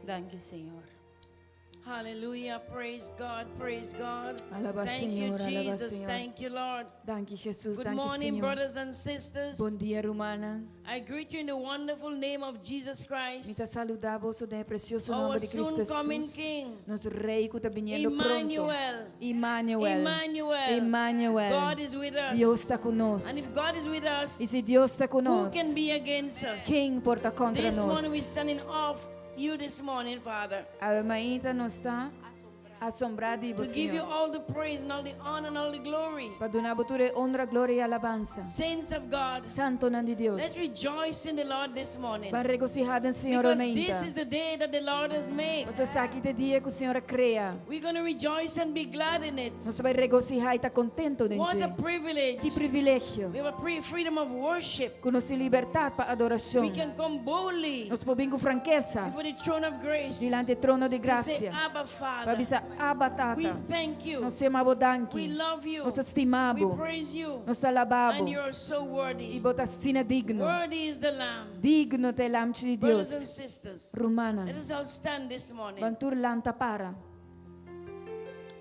Danke, Señor. Hallelujah. Praise God. Praise God. Alaba Thank Señor, you, alaba Jesus. Señor. Thank you, Lord. Danke Jesus, Good danke morning, Senhor. brothers and sisters. Bom dia, Romana. I greet you in the wonderful name of Jesus Christ, Mita saludamos o precioso our nome de Cristo soon coming Jesus. King. Nosso rei que está vindo pronto. Emmanuel. Emmanuel. Emmanuel. Emmanuel. God is with us. Deus está conosco. And if God is with us, E se Deus está who conosco, can be against us? quem porta contra This nós? morning we're standing off you this morning, Father, A Maíta não está assombrada de to você, give you Senhor. all the praise and all the honor and all the glory. Para dar toda honra, glória e alabança. Saints of God, Santo nome de Deus. let's rejoice in the Lord this morning, Para regocijar em Senhor, because Maíta. this is the day that the Lord has made. Você sabe que é dia que o Senhor cria. We're going to rejoice and be glad in it. Nós vai regocijar e estar contento em What a Ti. privilege. Que privilégio. We have a freedom of worship. Com nossa liberdade para adoração. We can come boldly Nós podemos com franqueza before the throne of grace diante do trono de to graça. say, Abba, Para Father, dizer, Abba, we Tata. thank you. Nós amamos We danke. love you. Nós We estimamos. praise you. Nós alabamos. And you are so E worthy. bota sina digno. Worthy is the Lamb. Digno te lamte de Deus. Brothers and sisters, Romana. let us all stand this morning. Bantur lanta para.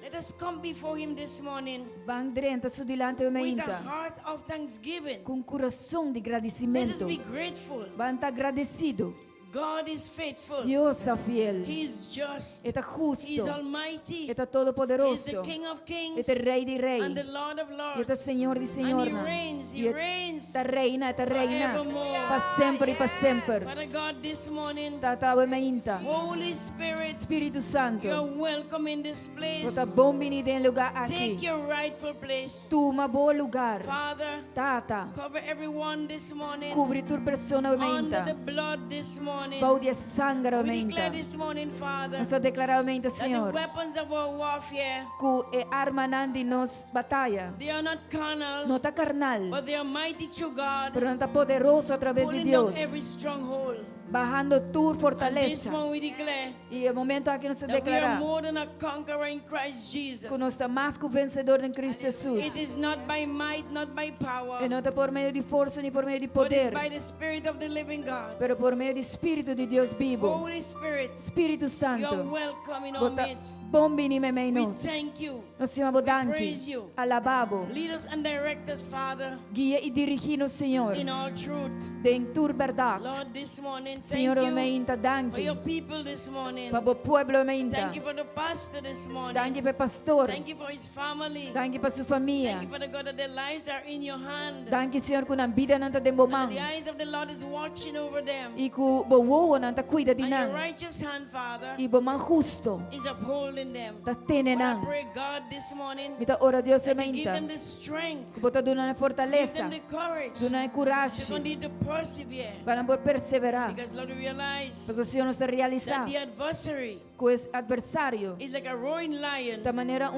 Let us come before Him this morning Bang drenta su dilante o with a meinta. heart of thanksgiving. Com coração de Let us agradecimento. be grateful. Banta agradecido. God is faithful. Deus é fiel. He is just. Está He justo. is almighty. Está He is todo-poderoso. the King of kings Está rei de rei. and the Lord of Está lords. Senhor de Senhor. And He reigns. He reigns. Está reina. forevermore. Para sempre e para sempre. Father God, this morning, Tata o meinta. Holy Spirit, Espírito Santo. you are welcome in this place. Você bom venido em lugar Take aqui. your rightful place. Toma bom lugar. Father, Tata. cover everyone this morning Cubre tu persona o under the meinta. blood this morning. Pau de sangue o We declare meinta. this morning, Father, Nós declarar o meinta, that the Senhor. weapons of our warfare, Que é arma nandi nos batalha. they are not carnal, Não está carnal. but they are mighty through God, Pero não está poderoso através de pulling down Deus. every stronghold. Bajando tu And this fortaleza. morning we declare E é o momento aqui nós that we are declarar more than a conqueror in Christ Jesus. que nós estamos mais que o vencedor em Cristo It Jesus. is not by might, not by power, E não está por meio de força nem por meio de but it's poder, by the Spirit of the living God. pero por meio do Espírito de Deus vivo. Holy Spirit, Espírito you are Santo, welcome in our bota midst. bom vinho em meio We nós. thank you. Nós chamamos praise danke, you. alababo, Lead us and direct us, Father, guia e dirigir-nos, Senhor, in all truth. em tua verdade. Lord, this morning, thank Senhor, you meinta for danke, your people this morning. para o pueblo meinta. Thank you for the pastor this morning. Danke para o pastor, Thank you for his family. danke para sua Thank família. you for the God that their lives are in your hand. Danke, Senhor, que na vida não está de bom And the eyes of the Lord is watching over them. e que o boa não está cuida de And your nós. righteous hand, Father, E bom man justo is upholding them. está tendo But I nós. pray, God, this morning, Mita ora Deus that you give meinta, them the strength, que bota dona na give fortaleza, them the courage dona na to coragem, continue to persevere. para por perseverar. Because, Lord, we realize Porque o Senhor nos realizar that the adversary que o adversário is like a roaring lion, da maneira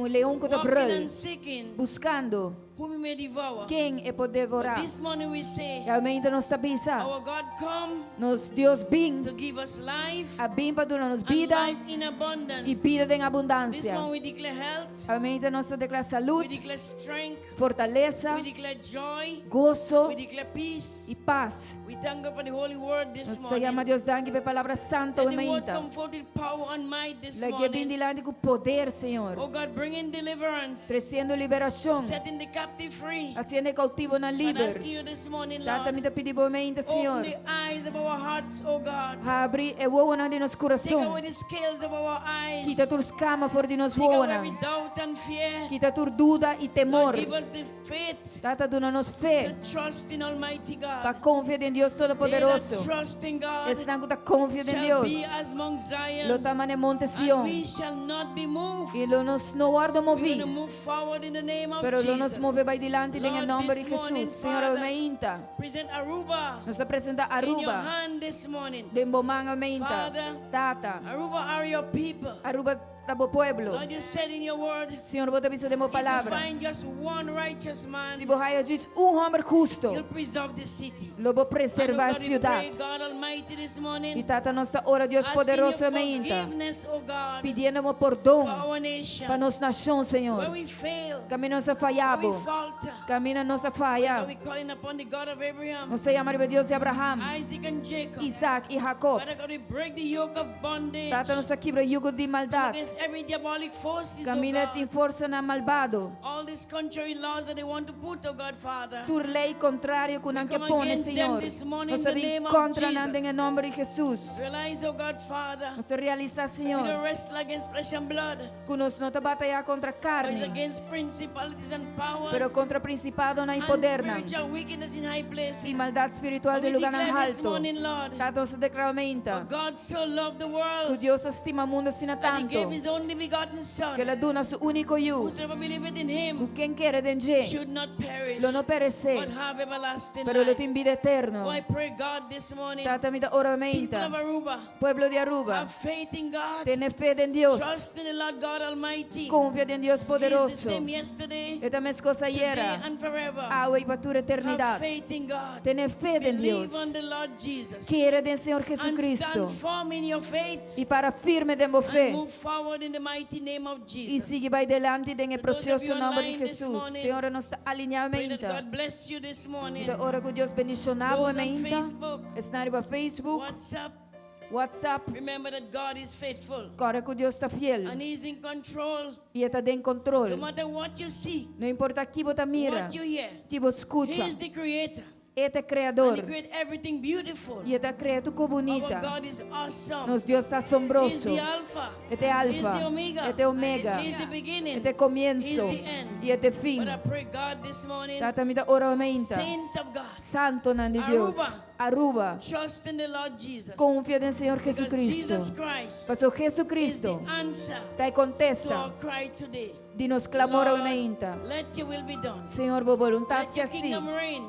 leão que está walking brul, and seeking buscando whom he may devour. quem é poder But devorar. this morning we say, Realmente nós está pensando, our God come nos Deus bem, to give us life a bem para dar-nos and vida life in e abundance. vida em This abundância. morning we declare health, Realmente nós declara we saúde, declare strength, fortaleza, we declare joy, gozo we declare e peace. paz. We thank God for the holy word this Nós morning. chamamos Deus danke pela palavra santa Let e the word menta. come forth with power and might this Lagi bem morning. dilante com poder, Senhor. Oh God, bring in deliverance, Trazendo liberação, setting the captive free. fazendo cautivo na I'm liber. asking you this morning, Tata Lord, me tá pedindo menta, open Senhor. the eyes of our hearts, oh God. Abre e voa na de nos Take coração. away the scales of our eyes. Quita tu escama fora de nos Take away voa. every doubt and fear. Quita tu dúvida e temor. Lord, give us the faith Tata dona nos to fé. trust in Almighty Para God. confiar em Deus They that Todo-Poderoso. trust in God Esse não está confiar em shall Deus. be as Mount Zion, Lo tama ne Monte and Sion. we shall not be moved. E lo nos no guardo We're going movi. to move forward in the name of Pero lo nos Jesus. move vai dilante Lord, em nome de this morning, Jesus. Senhor, Father, meinta. Present Aruba Nos apresenta in your Aruba. hand this morning. Bembomanga meinta. Father, Tata. Aruba are your people. Aruba tabo pueblo. Lord, you said in your word, if Senhor, bota bisa demo you palavra. find just one righteous man, Se você diz homem justo, you'll preserve the city. lo vou And, oh preservar a God, we pray, cidade. God Almighty, this E morning, tata nossa ora Deus asking you poderosamente, forgiveness, oh God, pedindo for perdão our nation. para nossa nação, Where Senhor. we fail, Caminho nossa where we falhado, falter, Caminha nossa But falha. we're calling upon the God of Abraham, Nós chamamos de Deus de Abraham, Isaac, and Jacob. Isaac e Jacob. Father God, we break the yoke of bondage Tata nos quebra o jugo de maldade. against every diabolic forces, oh Caminha God. tem força na malvado. All these contrary laws that they want to put, oh God, Father. Tur lei contrário que não que come põe, against them Senhor. this morning Nós in the sabemos name of contra Jesus. nada em nome de Jesus. Realize, oh God, Father, Nós realizar, we Senhor, don't wrestle against flesh and blood, que nós não batalhar contra but it's carne, against principalities and powers pero contra principado na and poder spiritual wickedness in high places. e maldade espiritual But de we lugar declare this alto. morning, Lord, Tata nos declaramenta God so loved the que world Deus estima o mundo assim that He tanto gave His only begotten que Son. Ele dá nosso único eu. Whosoever believeth in Him Quem quer de gente, should not perish, lo não but perecer, have everlasting pero lo life. tem vida eterno. Oh, I pray, God, this morning, Tata me da people oramenta. of Aruba, Pueblo de Aruba, have faith in God, tenha fé em Deus. trust in the Lord God Almighty. Confia em Deus He is the poderoso. same yesterday, É a mesma coisa today, era. and forever. Água e para tua Have eternidade. faith in God. Tenha fé em Deus. Believe on the Lord Jesus. Queira em Senhor And Jesucristo. stand firm in your faith. E para firme de boa And fé. move forward in the mighty name of E Jesus. siga vai delante em For those of precioso you nome de online this Jesus. morning, Senhor, nos Pray that alinhamento. God bless you this morning. Da hora que Deus bendicionava Those on mente. Facebook, Estar para Facebook, WhatsApp, WhatsApp. remember that God is faithful. Agora que Deus está fiel. And He's in control. E está em controle. No matter what you see, Não importa que você mira, what you hear, que você escuta. He is the creator. Este é And He criador. created everything beautiful. E este criado com Our bonita. God is awesome. Nosso Deus está He's assombroso. the Alpha. Este é He's alfa. the Omega. Este é omega. He's the beginning. Este é comienzo. He's the end. E este fim. But I pray, God, this morning, Tata me da oramenta. saints of God, Santo nome de Deus. Aruba. trust in the Lord Jesus. Confia no Senhor Because Jesucristo. Jesus Christ Pastor is the Jesucristo. answer Dai to our contesta. cry today. De nos clamor Lord, aumenta. let your will be done. Senhor, boa vontade Let se your assim. kingdom reign.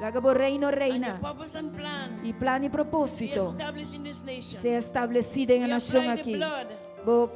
Laga bo reino And your reina. purpose and plan E plano e be propósito established in this nation. se estabelecida em We nação apply the aqui. blood. Bo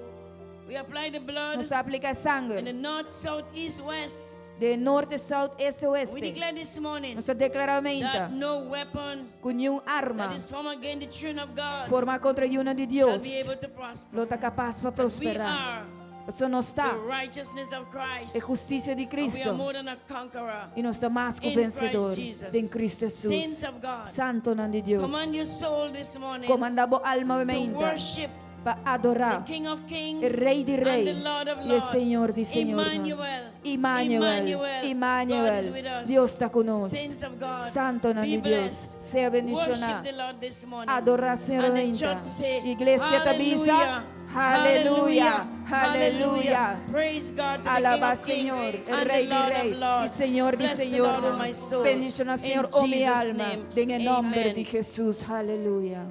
We apply the blood nos aplica in the sangue north, south, east, west. de norte, sul, este, We oeste. declare this morning Nos declaramenta that no weapon com nenhuma that arma is formed against the children of God forma contra uma de shall Deus. be able to prosper. Lo está capaz para Because we prosperar. are Isso não está. the righteousness of Christ. É justiça de And we are Cristo. more than a conqueror. E nós estamos mais que In vencedor Christ Jesus. em Cristo Saints Jesus. of God, Santo nome de Deus. command your soul this morning Comandamos alma e to mente worship para the adorar King of Kings o Rei de and Reis the Lord of e o Lords. Senhor de Senhor. Emmanuel. Emmanuel, God is Emmanuel, with us. Deus está conosco. Saints of God, Santo nome be de Deus, blessed. seja Worship bendicionado. the Lord this morning. Adorar Senhor And the mente. church say, Igreja tabisa, aleluia, aleluia. Praise God, the Alaba King of Senhor, Kings o and Rei the de Lord Reis of e Lords. Senhor de Bless the Senhor. Lord, O my soul. Bendiciona Senhor, In oh minha Jesus' alma, name. em nome Amen. de Jesus, aleluia.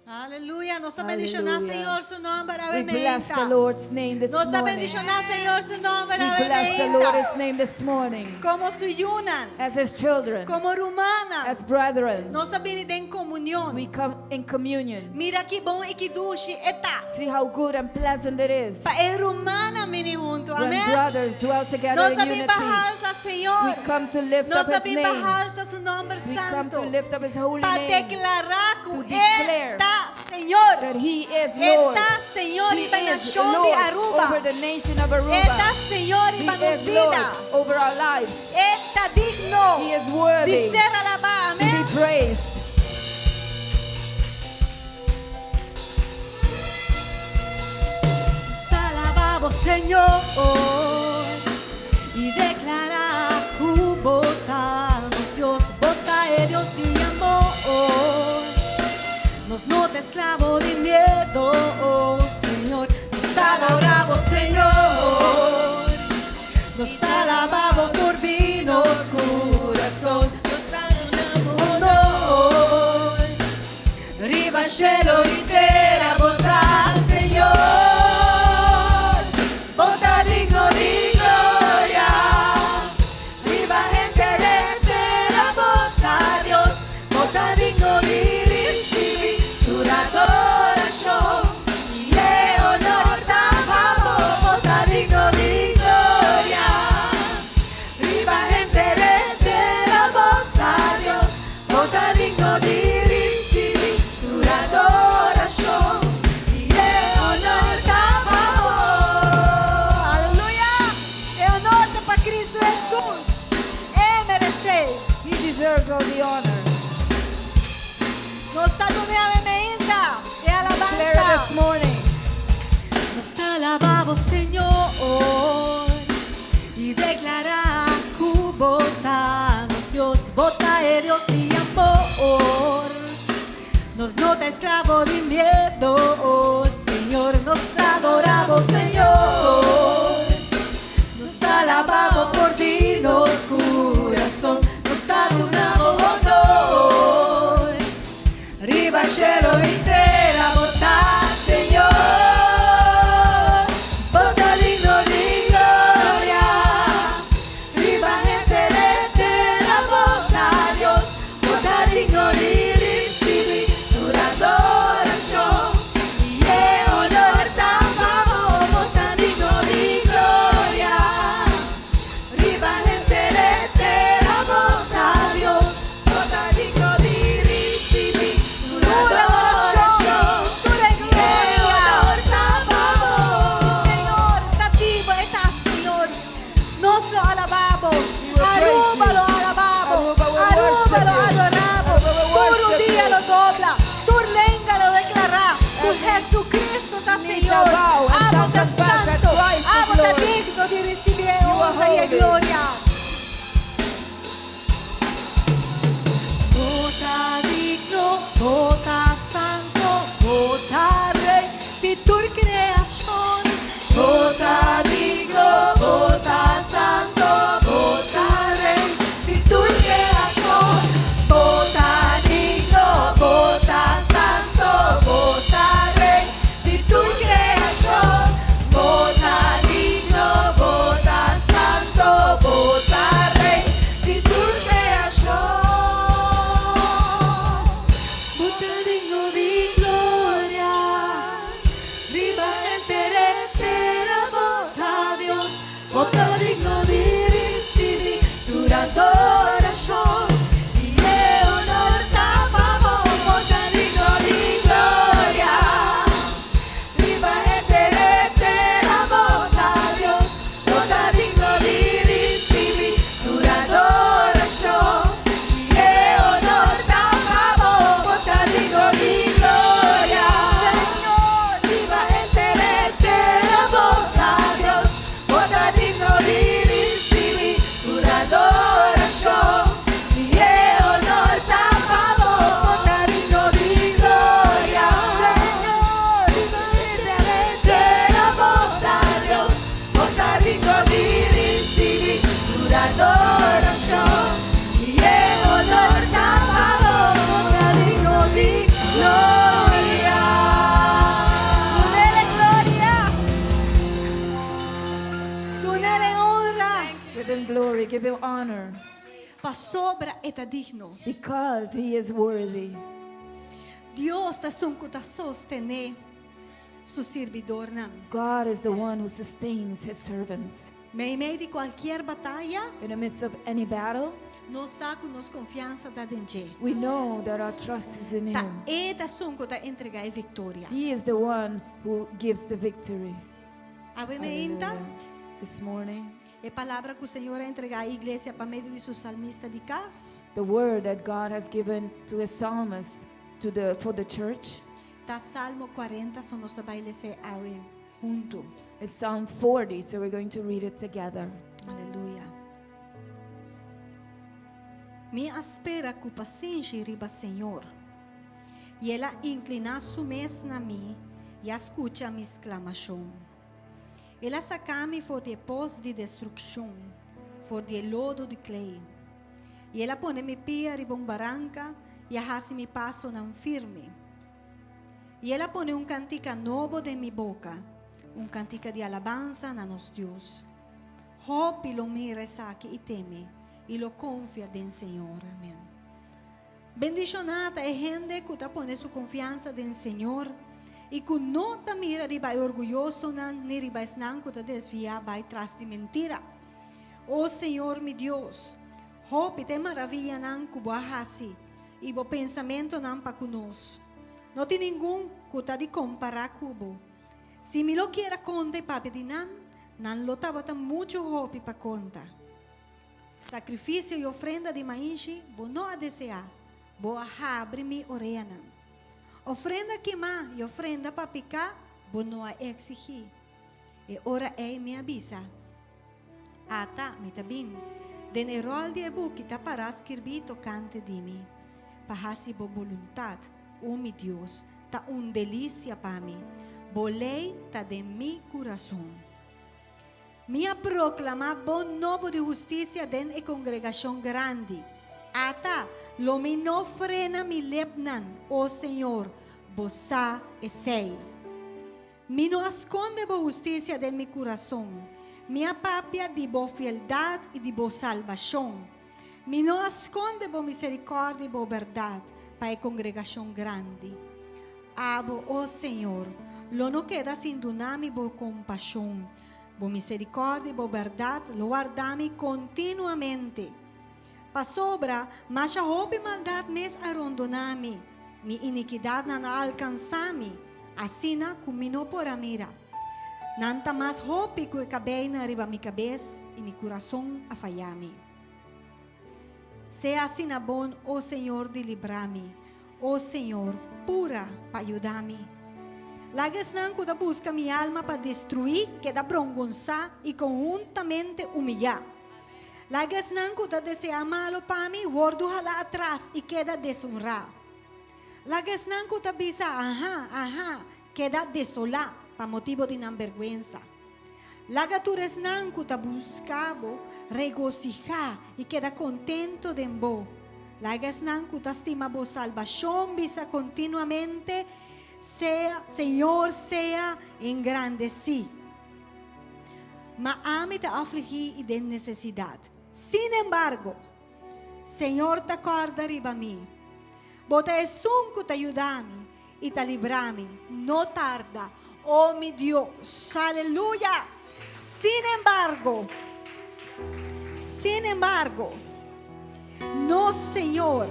Aleluya, nos está Aleluya. bendicionando, Señor, su nombre, We bless the aumenta. Lord's name this Nos está morning. bendicionando, Señor, su nombre, We bless the aumenta. Lord's name this morning. Como su yunan, As His children, como rumana, as brethren, nos está venido en comunión. we come in communion. Mira que bom e que dushi eta. See how good and pleasant it is Pa e rumana mini junto, when amén. brothers dwell together Nos in está bien unity. bajalsa, Señor. We come to lift Nos up está His bien name. bajalsa su nombre We come to santo. lift up His holy Pa name. declarar To que declare está, Señor. That He is Lord. Está, Señor, He y para is nación de Lord Aruba. over the nation of Aruba. Está, Señor, y He para nos is Lord vida. over our lives. Está digno He is worthy de ser alabado, to amén. be praised. Está alabado, Señor, y declara que botamos Dios, bota es Dios de amor. Nos nota esclavo de miedo, oh Señor. Nos está adorado, Señor. Nos está alabado por vinos corazón. Nos está honor. Riva cielo intera bota, Señor. Bota digno de gloria. Riva gente entera bota Dios. Bota digno de recibir tu adoración. Y le honor damos. Bota digno de gloria. Riva gente entera bota Dios. Bota digno de recibir tu adoración. morning. Nos te alabamos, Señor, y declara cubotanos, Dios, bota de Dios y amor. Nos nota esclavo de miedo, oh, Señor, nos adoramos, Señor. Nos te alabamos por ti, nos corazón, nos adoramos, honor. Arriba cielo entera, bota, Señor. Bota digno de gloria. Arriba entera, bota Dios. Bota digno de recibir tu adoración. Y el honor tan favor, bota digno de gloria. Arriba entera, bota Dios. Bota digno de recibir tu adoración. Y el honor tan favor. Señor, cativo estás, Señor. Nos lo alabamos. Aruba lo alabamos. Aruba lo adoramos. Por un día lo dobla. Tu lenga lo declara. Por Jesucristo está, Señor. Amo te santo. Amo te digno de recibir honra y gloria. Bota digno, bota santo, bota rey de tu creación. Bota digno, bota santo, bota rey de tu creación. Bota digno, bota santo, bota rey de tu creación. Bota digno, bota santo, bota rey de tu creación. Bota digno de gloria, arriba entera, bota Dios. Bota digno de recibir tu adoración. Y el honor tan favor, bota digno de gloria. Arriba entera, bota Dios. Bota digno de recibir tu adoración. Y el honor tan favor, bota digno de gloria. Señor, arriba entera, bota Dios. Bota digno de recibir tu adoración. Y el honor tan favor, bota digno de gloria. Señor, arriba entera, bota Dios. Bota digno de recibir tu adoración. Y el honor tan favor, bota digno de gloria. Lunele gloria. Lunele honra. Give him glory, give him honor, Pa sobra eta digno. because he is worthy. Dios ta sunku ta sostene su servidor nam. God is the one who sustains his servants. Me meio de qualquer batalha, In the midst of any battle, nos saco nos confiança da denge. we know that our trust is in Ta him. eta sunku ta entregar vitória. He is the one who gives the victory. Ave me ainda Hallelujah. This morning, é palavra que o Senhor a entregar à igreja para meio de seu salmista de casa. the word that God has given to a psalmist for the church Tá Salmo 40, só nós trabalhamos ave junto. is Psalm 40, so we're going to read it together. Aleluia. Me espera com paciência riba Senhor. E ela inclina sua mesa na mim e escuta minha exclamação. Ela saca-me for de pós de destruição, for de lodo de clay. E ela põe-me pia riba barranca e arrasa me passo não firme. E ela põe cantica novo de minha boca, cantica de alabanza na nos Deus. Hope lo mira aqui e teme, e lo confia en Senhor. Amém. Bendicionada é gente que está põe sua confiança en Senhor e que não está mira riba orgulhoso nem riba esnan que está desviado vai trás de mentira. Oh Senhor, meu Deus, hope te maravilha nan que boa hasi e bo pensamento nan para conosco. Não tem ninguém que está de comparar cubo. Se me lo quiera conte papi di nan lo tava muito hope para conta. Sacrifício e ofrenda de maíz, bo não a desejar, bo a abre mi orena. Ofrenda queimar e ofrenda para picar, vou não exigir. E ora me avisa. Ata, me tá bem. Den rol de ebu que tá para escrever tocante de mim. Para se bo vontade, meu Deus, tá delícia para mim. Bolei tá de mi coração. Minha proclama bom novo de justiça den e congregação grande. Ata, lo mi no frena mi lepnan, oh Senhor, bosa e sei. Mi no esconde bo justiça de mi coração. Minha papia de bo fieldade e de bo salvação. Mi no esconde bo misericórdia e bo verdade para a congregação grande. Abo, oh Senhor, lo no queda sin dunami bo compaixão, bo misericórdia e bo verdade, lo guardami continuamente. Pa sobra, mas a hope maldade mes arondonami, mi iniquidade na alcançami, assim na kumino por a mira. Nanta mas hope que cabei na riba mi cabeça e mi coração afayami. Sea assim na bom, oh Senhor, de librami, oh Senhor, pura pa ayudami. Lagas nang ko da busca mi alma para destruir, que da brongonza e conjuntamente humilhar. Lagas nang ko da desea malo para mim, gordo hala atrás e queda deshonrar. Lagas nang ko da bisa, queda desolar, para motivo de não vergüenza. Lagatures nang ko da buscabo, regocijar e queda contento de embo. Lagas nang ko da estima bo salvación, bisa continuamente, sea, Señor, sea engrandecido. Mas ame te afligir y de necesidad. Sin embargo, Señor, te acorda riba mí. Bota es un te ayudami y te librami. No tarda. Oh mi Dios. Aleluya. Sin embargo, no, Señor.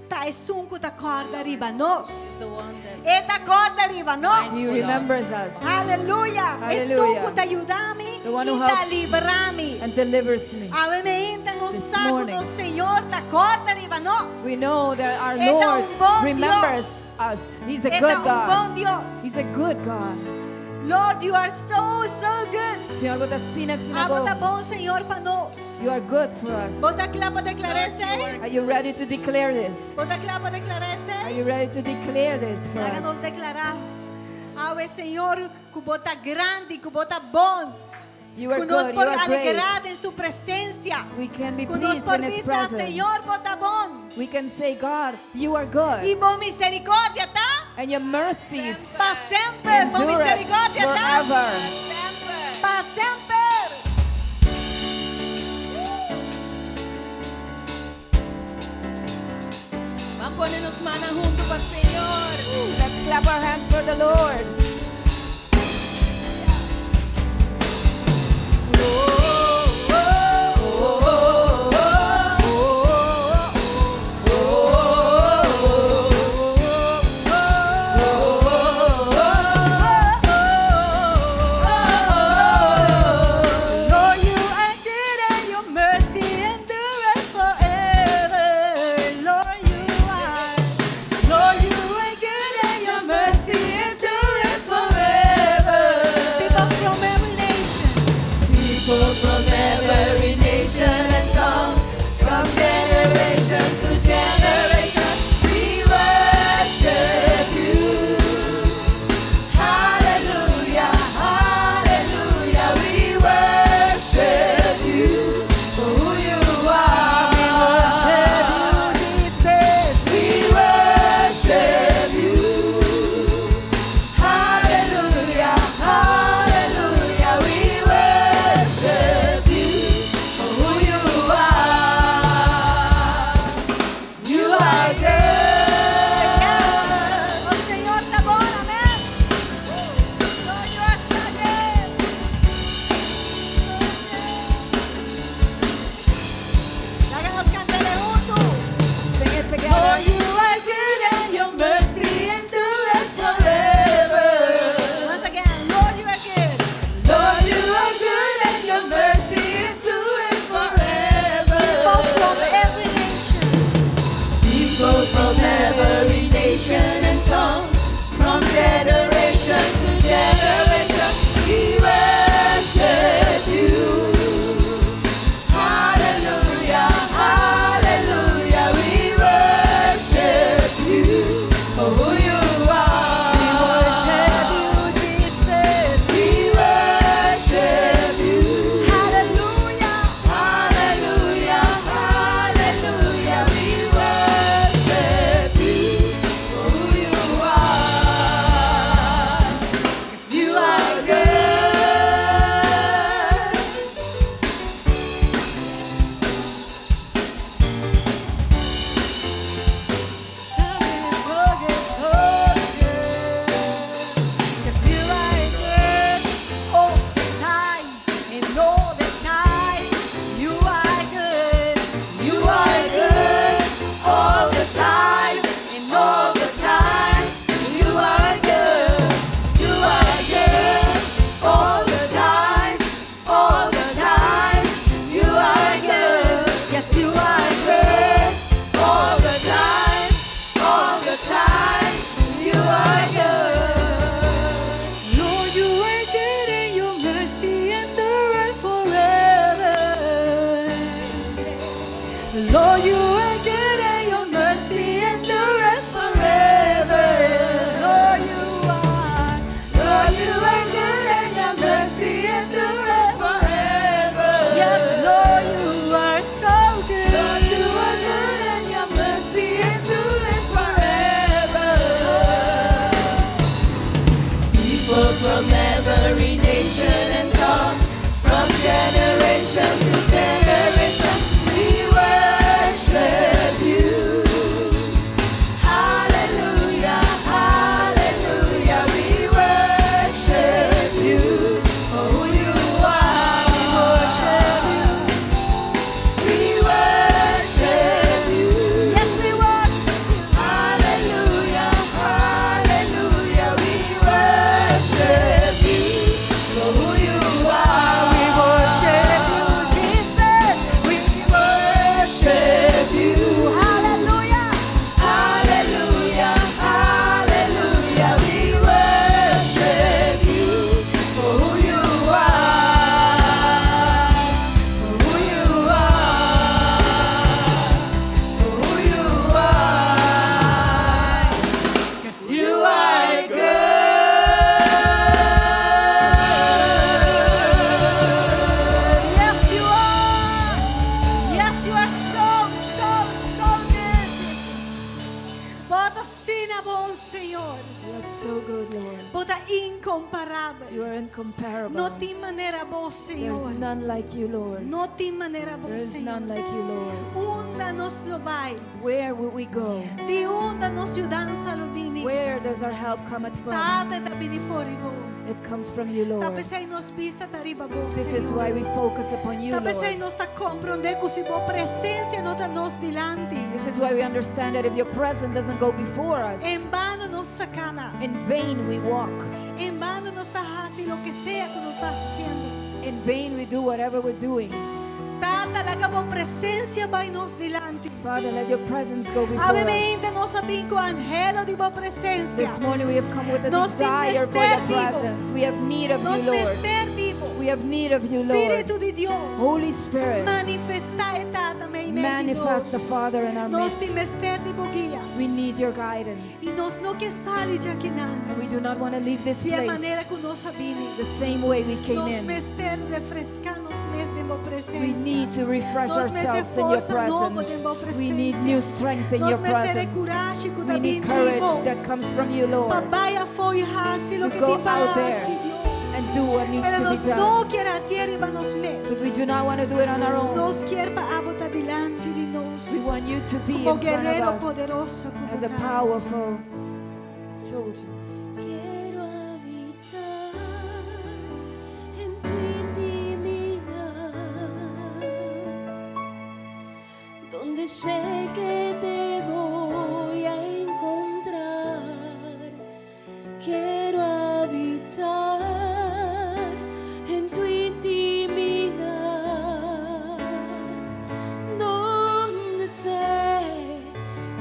Ta es un te acorda riba nos. The one that Eta acorda riba nos. He remembers us Aleluya. Es Hallelujah. un te ayudami The one who y te helps librami. and delivers me. Avemente nos This saco morning. no Señor, te acorda riba nos. We know that our Eta Lord un bon remembers us. He's a Eta good un God. bon Dios. He's a good God. Lord, you are so good. Señor, vos sina Amo ta sinago. bom Señor pa nos. You are good for us. Bota clapa declarese. Are you ready to declare this? Bota clapa Are declarese. you ready to declare this for Háganos us? declarar. Ave Señor, que bota grande, que bota bom. You are Que nos good. You por are great. alegrar en su presencia. We can be Que nos pleased por in His visa, presence. Señor, bota bom. We can say, God, you are Y good. bom misericordia, tá? And your mercies Pa sempre, bom endure misericordia, tá? forever. Pa sempre. Vamos a ponernos manos juntos para el Señor. Let's clap our hands for the Lord. Lord, you are good and your mercy endureth forever. Lord, you are good and your mercy endureth from every nation and tongue, from generation to generation, we worship you. Hallelujah, hallelujah, we worship you for who you are. We worship you. Yes, we worship you. Hallelujah, hallelujah, we worship you for who you are. We worship you, Jesus. We worship you. Hallelujah. Hallelujah, hallelujah, we worship you for who you are. For who you are. For who you are. 'Cause you are good. Yes, you are. Yes, you are so good, Jesus. Bota sina bom, Senhor. You are so good, Lord. Bota incomparable. You are incomparable. No tem maneira bom, Senhor. There's none like you, Lord. No tem maneira bom, There is Senhor. none like you, Lord. Unda nos lobai. Where will we go? Di unda nos yudansa lubini. Where does our help cometh from? Tate ta binifori mo. It comes from you, Lord. Tapesay nos vista tariba bo, This is Senhor. why we focus upon you, Tapesay Lord. nos ta comprende que si bo presencia no ta nos dilanti. This is why we understand that if your presence doesn't go before us, En vano nos sacana. in vain we walk. En vano nos ta hasi lo que sea que nos está haciendo. In vain we do whatever we're doing. Tata la bo presencia vai nos dilanti. Father, let your presence go before us. Avemente nos sabin ko angelo di bo presencia. This morning we have come with a Nos desire for your investemos. presence. We have need of Nos you, Lord. mester dibo. We have need of you, Lord. Espíritu di Dios. Holy Spirit, Manifesta etata me manifest the Father in our Nos midst. ti mester dibo guia. We need your guidance. Y nos no que sali de aqui nan. And we do not want to leave this De a place maneira que nos sabini. the same way we came Nos in. mester refrescar nos mes de bo presencia. We need to refresh Nos mester ourselves in your força novo de bo presence. We need presencia. new strength in your Nos mester presence. coragem que We da need bin courage that comes from you, Lord, Papaya foi hasi lo to que go ti out there pasi Dios. and do what needs Pero to nos be done. no quer hacer iba nos Because we mes. do not want to do it on our own. Nos quer pa abota delante de nos. We want you to be Como in front guerrero of us poderoso como as a tal. powerful soldier. Quiero habitar en tu intimidad, donde sé que te voy a encontrar. Quiero habitar en tu intimidad, donde sé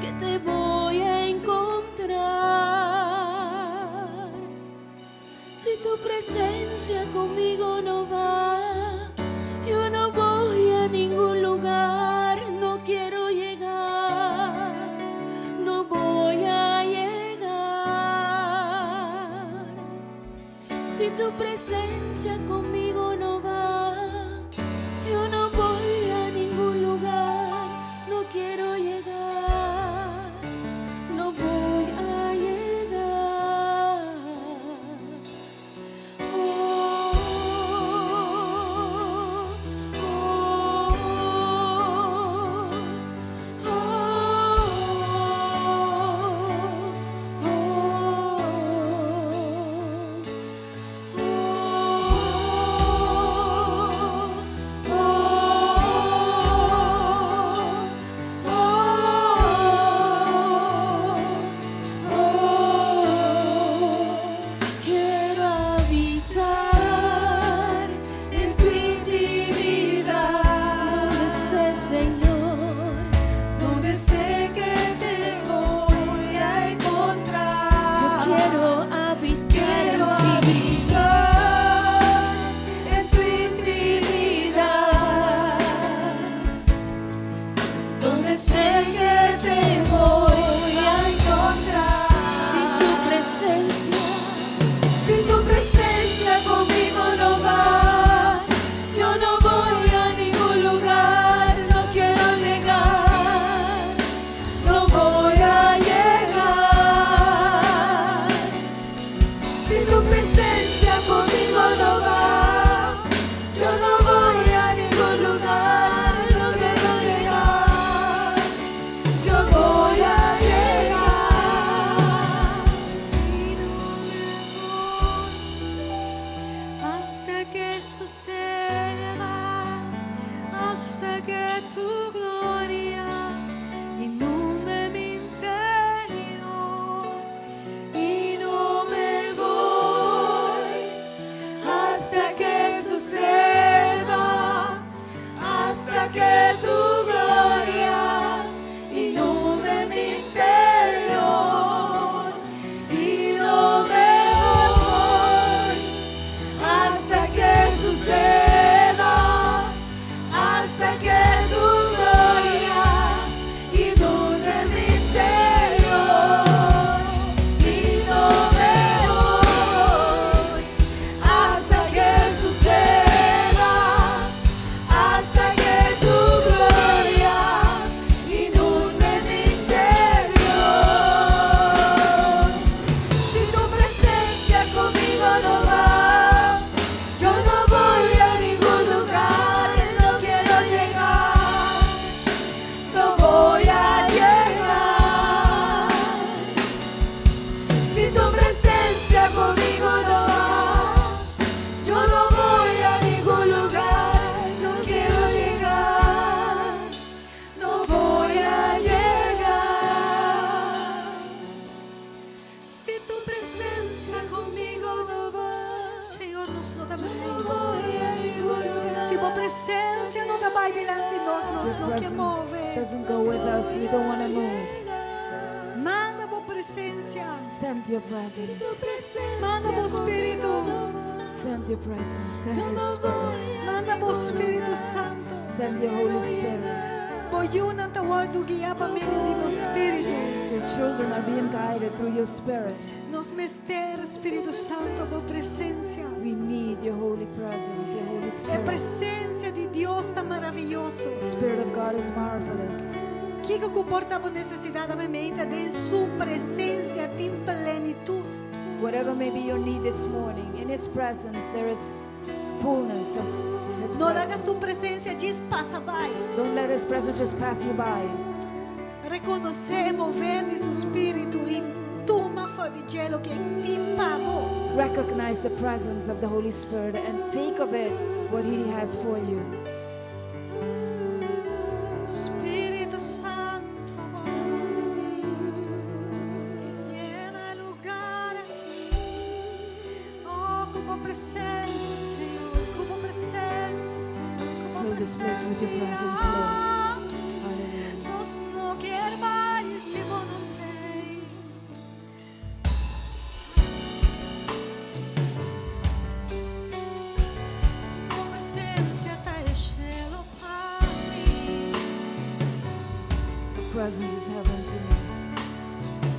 que te voy a encontrar. Si tu presencia conmigo no va, yo no voy a ningún lugar, no quiero llegar, no voy a llegar. Si tu presencia conmigo no va, yo no voy a ningún lugar, no quiero llegar, no voy a llegar. Oh, oh, oh, quiero habitar en tu intimidad, donde sé, Señor, donde sé que te voy a encontrar. Yo quiero habitar en tu intimidad, donde sé que te voy a encontrar. Si tu presencia conmigo no va, yo no voy a ningún lugar, no quiero llegar, no voy a llegar. Si tu presencia nos no também. voy a ningún lugar. Se a presença não vai diante de nós, Your nós não quer presence mover. doesn't go with us. We don't want to move. Manda a presença. Send your presence. Tu presencia Manda o Espírito. Send your presence. Send your spirit. Manda o Espírito Santo. Send your Holy Spirit. Boyun ang tawag do guiar para meio do Espírito. Your children are being guided through your spirit. Nos mester, Espírito Santo, a presença. We need your holy presence, your Holy A Spirit. presença de Deus está maravilhoso. The Spirit of God is marvelous. Que comportava necessidade da mente de sua presença em plenitude. Whatever may be your need this morning, in His presence there is fullness of His Não haga presence. sua presença diz passa vai. Don't let His presence just pass you by. Reconhecer, mover de seu espírito e toma de gelo que te pagou. Recognize the presence of the Holy Spirit and take of it what He has for you. Espírito Santo, podemos venir. Llena el lugar aquí. Oh, como presencia, Senhor, como presencia, Senhor, como Fill this place with your presence, presencia. Lord. Hallelujah. Nós não quer mais se vos não tem. Tua presença tá enchendo para mim. Your presence is heaven to me.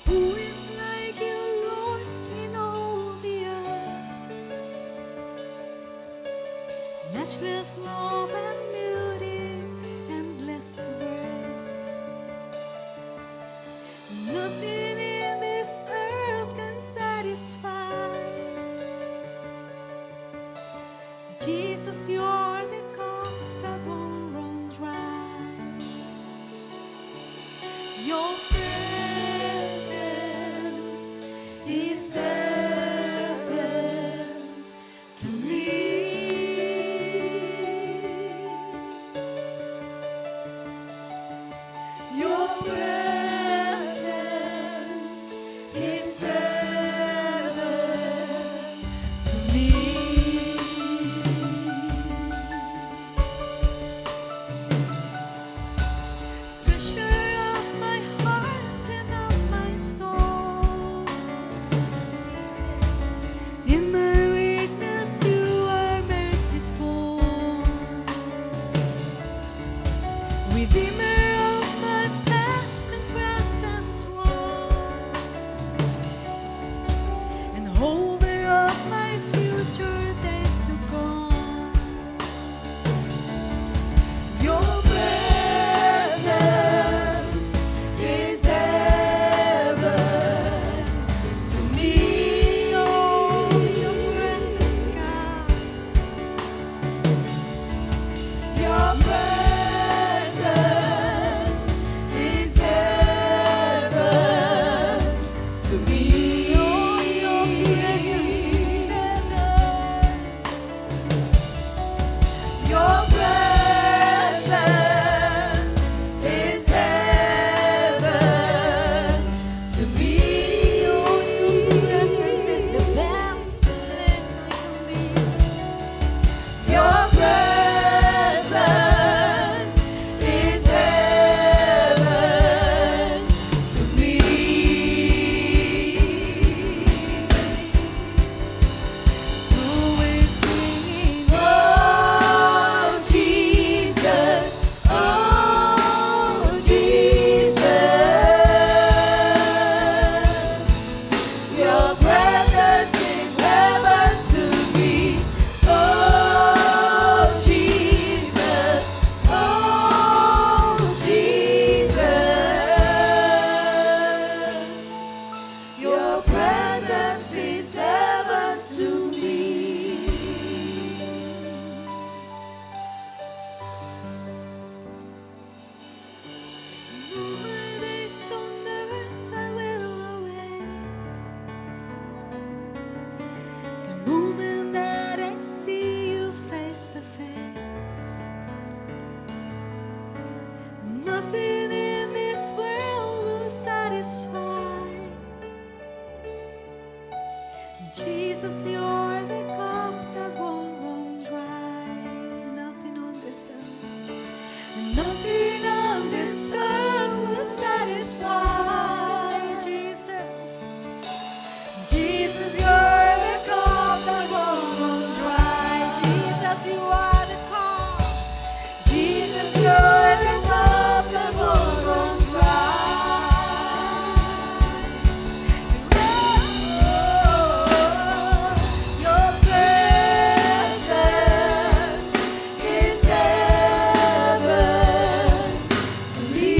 Who is like you, Lord, in all the earth? Matchless love and beauty, endless worth. Nothing in this earth can satisfy. Jesus, you're the cup that won't run dry. Your presence is heaven to me. Your presence is heaven to me. Treasure of my heart and of my soul. Jesus, you're the cup that won't run dry. Nothing on this earth, nothing on this earth will satisfy. Jesus, Jesus, you're the cup that won't run dry. Jesus, you are the cup. Jesus, you're the cup that won't run dry. Your presence is heaven to me.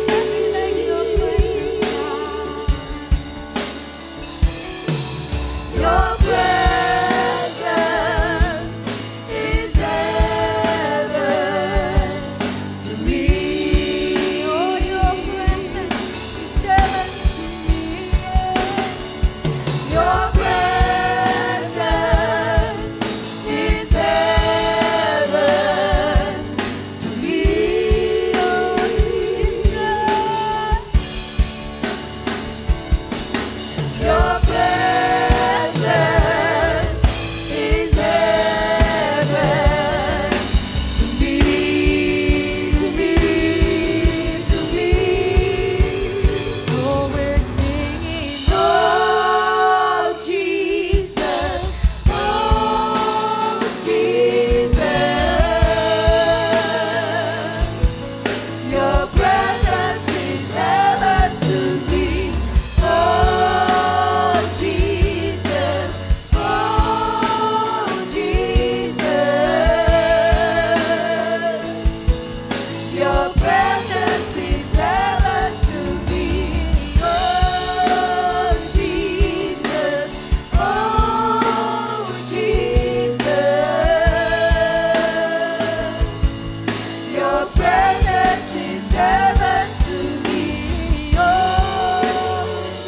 Let me make your presence high. Your presence is heaven to me. Oh, your presence is heaven to me. Your presence is heaven to me. Oh, Jesus. Your presence is heaven to me, to me, to me. So we're singing, oh Jesus, oh Jesus. Your presence is heaven to me. Oh Jesus, oh Jesus. Your presence is heaven to me. Oh Jesus, oh Jesus. Your presence is heaven to me. Oh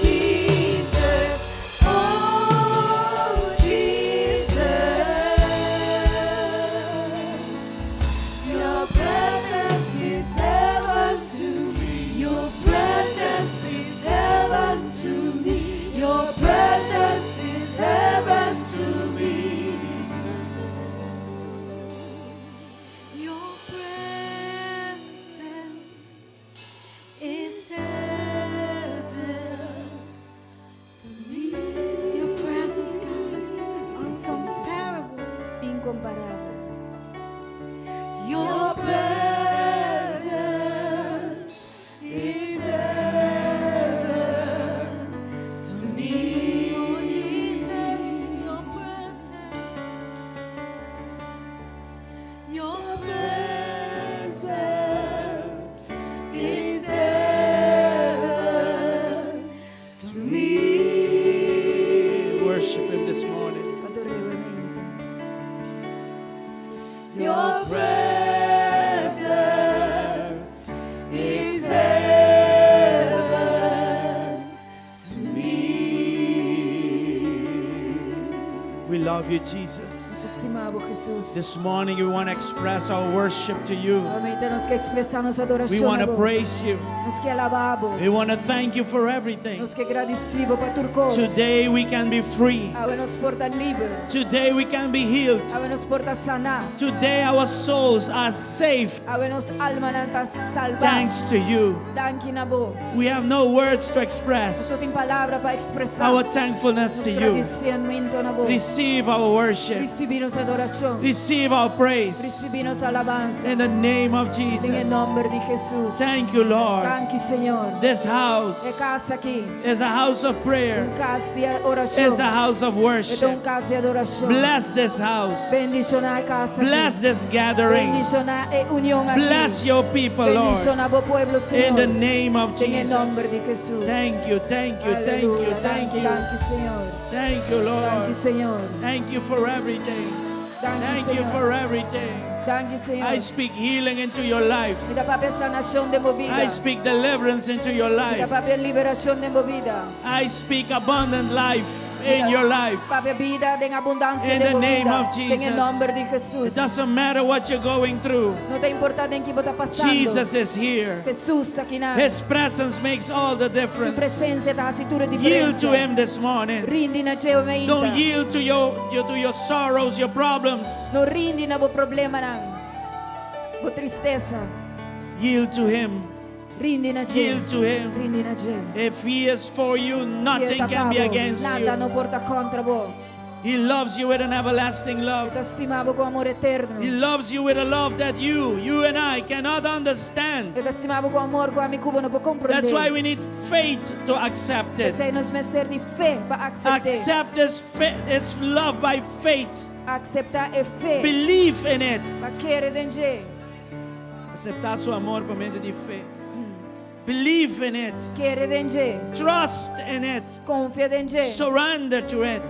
Jesus, oh Jesus. Your presence is heaven to me. Your presence is heaven to me. Your presence is heaven to me. Your presence is heaven to me. Your presence, God, uncomparable. Incomparable. Your presence is heaven to me. Oh Jesus, your presence. Your presence is heaven to me. Worship Him this morning. Adorevolmente. Your presence is heaven to me. We love you, Jesus. Nos estimamos, Jesús. This morning we want to express our worship to you. Realmente nos que expressamos We adoração want a to vos. praise you. Nos que alabamos. We want to thank you for everything. Nos que agradecido por tudo coisa. Today we can be free. Ave nos porta livre. Today we can be healed. Ave nos porta sanar. Today our souls are saved Ave nos alma nanta salvar. thanks to you. Danke na bo. We have no words to Só express tem palavra para expressar. our thankfulness to Nos you. agradecimento na bo. Receive our worship. Recebimos adoração. Receive our praise Recebimos alabança. in the name of Em Jesus. nome de Jesus. Thank you, Lord. Danke, Senhor. This É house casa aqui. is a house of prayer. Casa de oração. It's a house of É worship. casa de adoração. Bless this house. Bendicionar a casa aqui. Bless this gathering. Bendicionar a união aqui. Bless your people, Lord. Bendicionar o pueblo, Senhor. In the name of Em nome Jesus. de Jesus. Thank you, thank you, thank you, Aleluia. thank you. Danke, Senhor. Thank you, Danke, Lord. Senhor. Thank you for everything. Danke, Thank you Senhor. for everything. Danke, Senhor. I speak healing into your life. Me dá para sanação de movida. I speak deliverance into your Me dá life. para liberação de movida. I speak abundant life. in your life. Papi vida en abundancia In de the name vida. of En el nombre de Jesus. Jesús. It doesn't matter what you're going through. No te importa en qué está pasando. Jesus is here. Jesús está aquí nada. His presence makes all the Su difference. presencia está haciendo la Yield to differenza. Him this morning. Rindi na Geo me Don't inta. yield to your sorrows, your problems. No rindi na bo problema nang. Bo tristeza. Yield to Him. Rindi na Geo. Yield to Him. Rindi na Geo. If He is for you, nothing can be against Nada no you. porta contra bo. He loves you with an everlasting love. Te estimavo con amor eterno. He loves you with a love that you and I cannot understand. Te estimavo con amor con amigo no può comprendere. That's why we need faith to accept it. Sei nos mester di fe para acceptar. Accept this love by faith. Acceptar é fé. Believe in it. Para querer denje. Aceptar su amor por medio de fe. Believe in it. Querer denje. Trust in it. Confia denje. Surrender to it.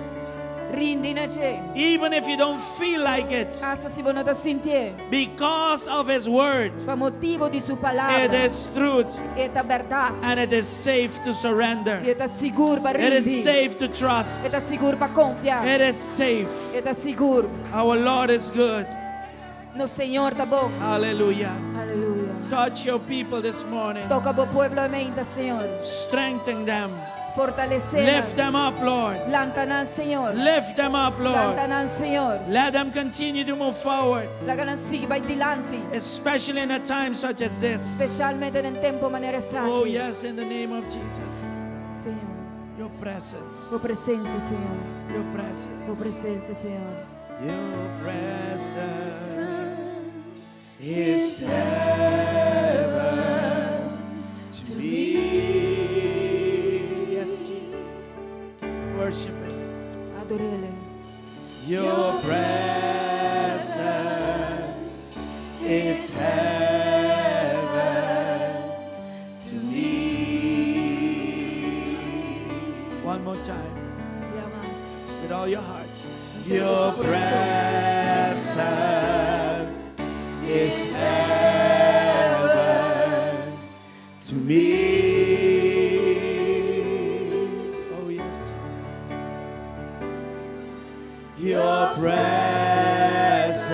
Rindi na je. Even if you don't feel like it. Hasta si vos no te sintier. Because of His word. Por motivo de su It palabra. is truth. Esta verdade. And it is safe to surrender. Esta seguro para It is rindi. safe to trust. Esta seguro para confiar. It is safe. Esta seguro. Our Lord is good. No Senhor tá bom. Hallelujah. Aleluia. Touch your people this morning. Toca bo pueblo mente, Senhor. Strengthen them. Fortalecer. Lift them up, Lord. Lantanan, Senhor. Lift them up, Lord. Lantanan, Senhor. Let them continue to move forward, Laganan sigue vai dilante. especially in a time such as this. Especialmente en tempo maneira essa. Oh, yes, in the name of Jesus. Senhor. Your presence. Tua presença, Senhor. Your Tua presence. presença, Senhor. Your presence is heaven to me. Yes, Jesus. Worship Him. Adorele. Your presence is heaven to me. One more time, E amas. with all your hearts. Your presence is heaven to me. Oh, yes, Jesus. Your presence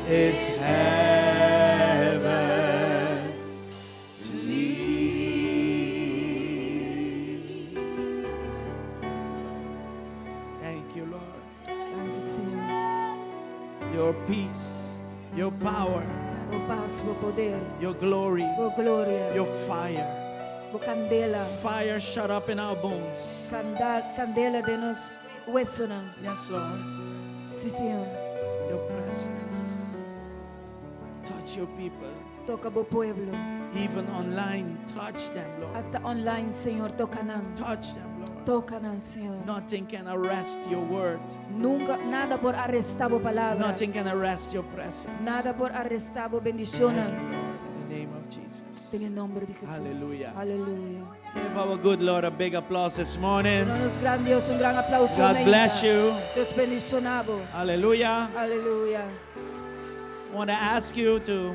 is heaven to me. Thank you, Lord. Thank you, Senhor. Your peace, your power, O paz, o poder, your glory, o glória, your fire. o candela. Fire shut up in our bones. Candela de nos hueso não. Yes, Lord. Sim, Senhor. Your presence. Touch your people. Toca bo pueblo. Even online, touch them, Lord. Hasta online, Senhor, toca não. Touch them, Lord. Toca não, Senhor. Nothing can arrest your word. Nunca, nada por arrestar a palavra. Nothing can arrest your presence. Nada por arrestar a bendição. Thank you, Lord, in the name of Jesus. Em nome de Jesus. Hallelujah. Aleluia. Give our good Lord a big applause this morning. Dá-nos grande Deus gran aplauso. God nesta. bless you. Deus bendicionado. Hallelujah. Aleluia. I want to ask you to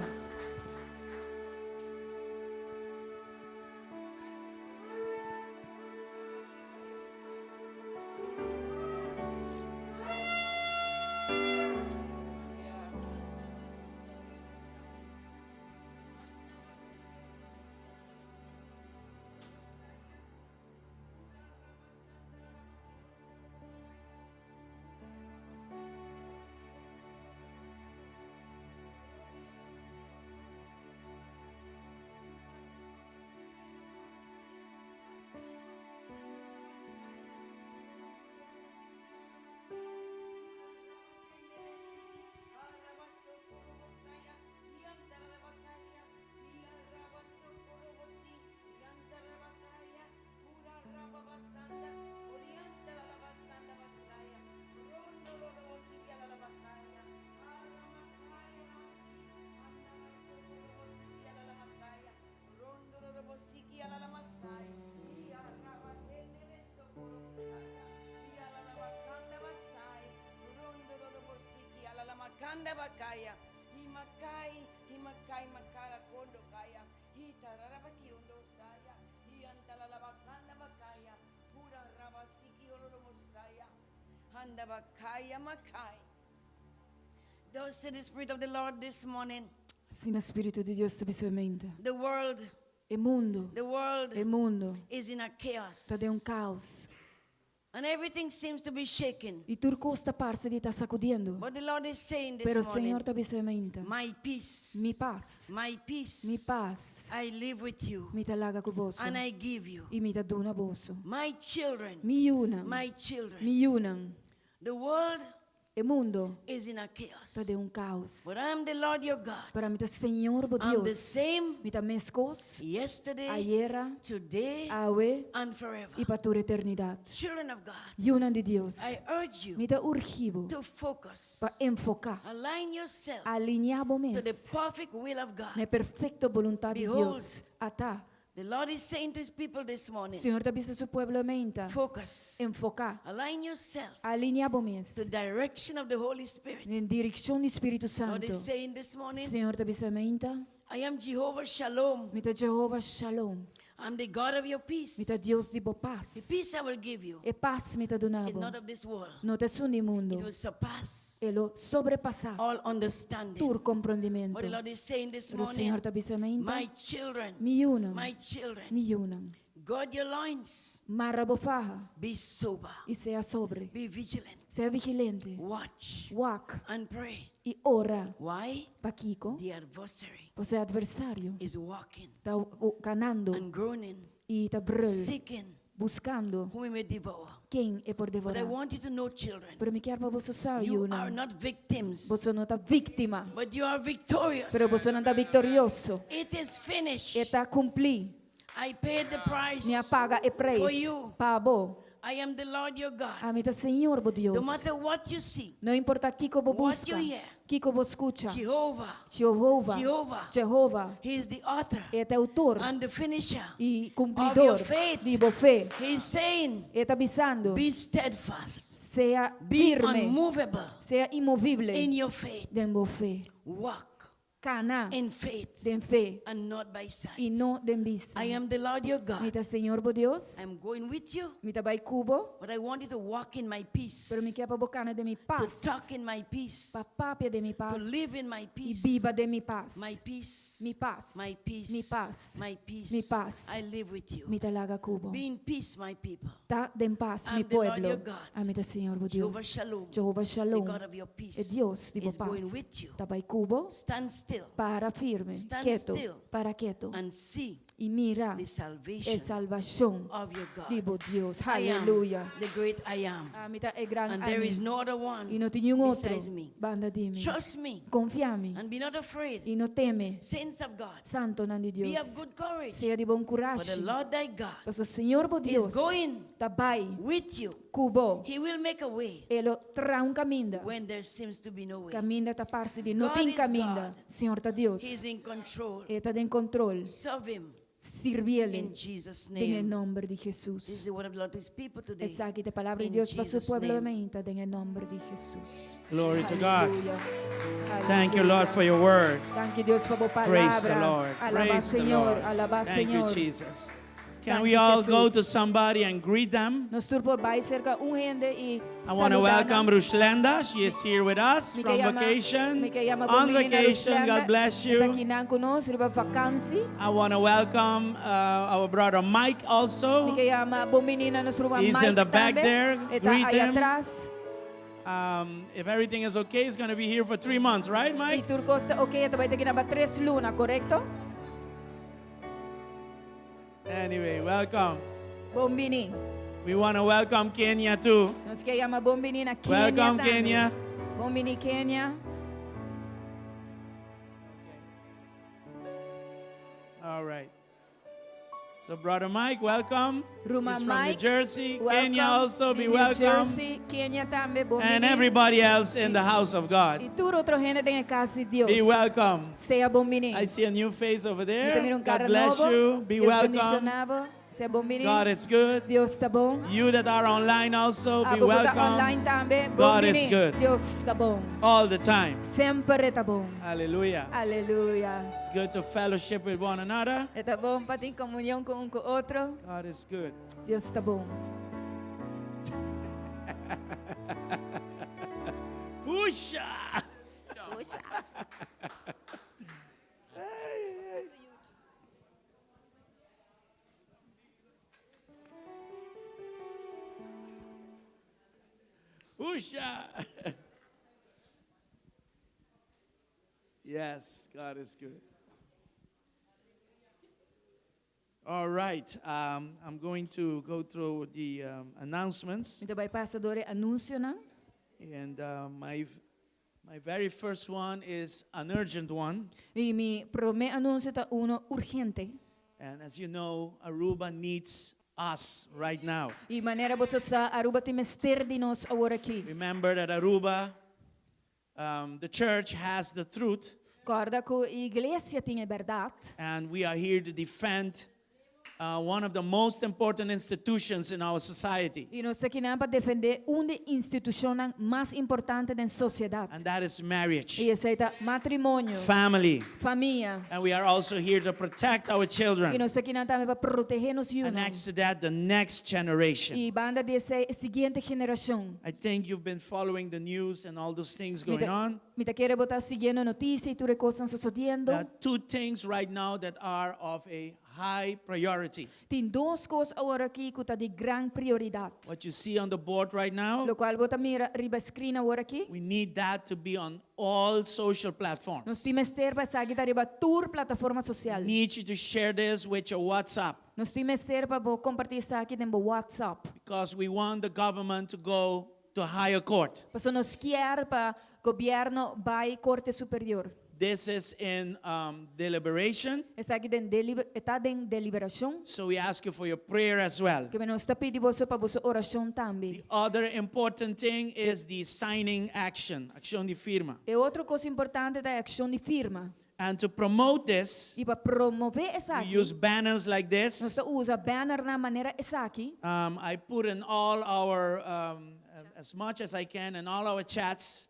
Kanda bakaya, imakai makara kondo kaya, hitararabaki undo saya, hiantalalabakanda bakaya, pura rabasiki. Handabakaya makai. Thus said the Spirit of the Lord this morning. Assim o Espírito de Deus sobre sua mente. The world O mundo, o mundo is in a chaos. está de caos. And everything seems to be shaken. E tudo custa parte de estar sacudindo. But the Lord is saying this Pero o morning, Senhor está sobre mente. my peace, Mi paz, my peace, mi paz, I live with you mi talaga com você. and I give you. E mi dona vosso. My children, Mi unam, my children. mi unam. The world O mundo is in a chaos. está de caos. But I am the Lord your God. Para mim, Senhor, bo I'm the Deus. same Mi mescos, yesterday, ayer, today, hoy and forever. e para toda eternidade. Children of God, Unam de Deus. I urge you Me dá urgivo to focus. para enfocar, Align yourself alinhar o to the mês perfect will of God. na perfeita vontade de Behold, Deus. Ata, The Lord is saying to his people this morning, Senhor está dizendo seu povo mente, focus. enfocar, Align yourself alinhar o mês to the direction of the Holy Spirit. na direção do Espírito Lord Santo. is saying this morning, Senhor está dizendo mente, I am Jehovah Shalom. me dá Jeová Shalom, I'm the God of your peace. me dá Deus de boa paz. The peace I will give you E paz me dá is donado. not of this world. Não é só do mundo. It will surpass Ele sobrepassar all understanding. todo compreendimento. What the Lord is saying this Pero o Senhor morning, está dizendo mente, my children, me unam, my children, me unam. guard your loins, Marra bofarra be sober, e seja sobre. be vigilant, Seja vigilante. watch Walk and pray. e ora. Why? Paquico, The adversary você é adversário. is walking Está canando and groaning, e está brul, seeking buscando whom he may devour. quem é por But I devorar. want you to know, children, Pero me quero para você saber, you are Yuna. not victims, Você não está vítima, but you are victorious. pero você não está vitorioso. It is finished. Está cumprir. I paid the price Minha paga é for preço. you. Pabo. I am the Lord your A God. mim tá Senhor, bo Deus. No matter what you see, Não importa que eu vou what buscar, you hear, que eu vou escutar. Jehovah, Jeová, Jehovah, Jeová, He is the author é autor and the finisher. e of cumpridor your faith. de boa fé. He is saying, Ele está avisando, be steadfast, seja be firme, unmovable seja imovível in your faith. de boa fé. Walk Cana in faith de fé and not by sight. e não de vista. I am the Lord your God. Me tá Senhor, bo Deus. I'm going with you, Me tá vai cubo, but I want you to walk in my peace, pero me quer para bocana de mi to paz. talk in my peace, Pa papia de mi paz. to live in my E peace. viva de mi paz. My peace, Mi paz. my peace, Mi paz. my peace, Mi paz. I live with you. Me tá laga cubo. Be in peace, my people. Tá de paz, I'm mi the Lord pueblo. your God. A mim tá Senhor, bo Deus. Jehovah Shalom, Jeová the Shalom. God of your peace, É Deus de boa is paz. going with you. Tá vai cubo, Stand still para firme, Stand quieto, still. para quieto. and see E mira the é salvation salvação of your de God. bo Deus. I am Aleluia. the great I am, A mim tá é grande and a there is mim. no other one E não tem nenhum outro. besides me. Banda de mim. Trust me Confia-me. and be not afraid, E não teme. saints of God. Santo nome de Be of Deus. good courage, Seja de bom for the coragem. Lord thy God Pois o Senhor, bo is Deus, going tá vai, with you. cubo. He will make a way Ele terá caminho. when there seems to be no way. Caminho tá parte de não God tem is caminho. God. Senhor tá Deus. He is in control. Ele tá em controle. Serve him Sirvi-lhe in Jesus' em name. nome de This is Jesus. the word of the Lord to his people today. Essa aqui é a palavra de In Deus para o seu Jesus' povo name. mente em nome de Jesus. Glory to God. Aleluia. Thank you, Lord, for your word. Thank you, Deus, por a palavra. Praise the Lord. Alaba Praise the Senhor, Lord. alaba Thank you, Senhor. Jesus. Can Thank we you, all Jesus. go to somebody and greet them? Nós turpo vai cerca gente e I want to saludar. welcome Rushlenda. She is here with us Me from que llama- vacation. me que llama On bom menina vacation, Ruslanda. God bless Está you. aqui não conosco, riba vacância. I want to welcome our brother Mike Me also. que llama bom menina nos ruba He's Mike in the back também. there. Está Greet aí him. atrás. If everything is okay, he's going to be here for 3 months, right, Se Mike? turco está ok, esta vai ter que ir para 3 lunas, correto? Anyway, welcome. Bom menino. We want to welcome Kenya too. Nós que llama bom menina Kenya. Welcome, também. Kenya. Bom menino Kenya. All right. So, Brother Mike, welcome. Ruma He's from Mike, New Jersey. welcome. Kenya also, De be New welcome. Jersey, Kenya também, bom And menino. everybody else in the house of God, E tudo outro gente tem a casa de Deus. be welcome. Seja bom menino. I see a new face over E there. também God cara bless novo. you. Be Deus welcome. bendicionava. Seja bom menino. God is good. Deus está bom. You that are online also, A be boca tá online welcome também. Bom God is menino. good. Deus está bom. all the time. Sempre está bom. Hallelujah. Aleluia. It's good to fellowship with one another. Está bom para ter comunhão com um com o outro. God is good. Deus está bom. Usha! Usha! Yes, God is good. All right, I'm going to go through the announcements. Então vai passar dore anúncio não? And my very first one is an urgent one. E mi prome anúncio ta uno urgente. And as you know, Aruba needs us right now. E maneira você sa Aruba te mester de nós agora aqui. Remember that Aruba, the church has the truth, Guarda que a igreja tem a verdade. and we are here to defend one of the most important institutions in our society, E nós aqui não para defender uma instituição mais importante da sociedade. and that is marriage, E essa é matrimônio, family. família. And we are also here to protect our E children. nós aqui não também para proteger nos And juntos. next to that, the next generation. E banda dessa seguinte geração. I think you've been following the news and all those things going on. Me te quero botar seguindo notícias e tudo coisas sucedendo. There are two things right now that are of a high priority. Tem duas coisas agora aqui que tá de grande prioridade. What you see on the board right now, Lo qual bota mira riba screen agora aqui. we need that to be on all social Nós platforms. temos ter para seguir da riba tour plataforma social. Need you to share this with your WhatsApp, Nós temos ter para compartilhar isso aqui no WhatsApp. because we want the government to go to higher court. Porque nós quer para governo vai corte superior. This is in deliberation, Essa aqui está em deliberação. so we ask you for your prayer as well. Que nós está pedindo você para você oração também. The other important thing is the signing action, acción de firma. E outra coisa importante é a ação de firma. And to promote this, E para promover essa we aqui, use banners like nós this. usa banner na maneira essa aqui. I put in all our, as much as I can, in all our chats.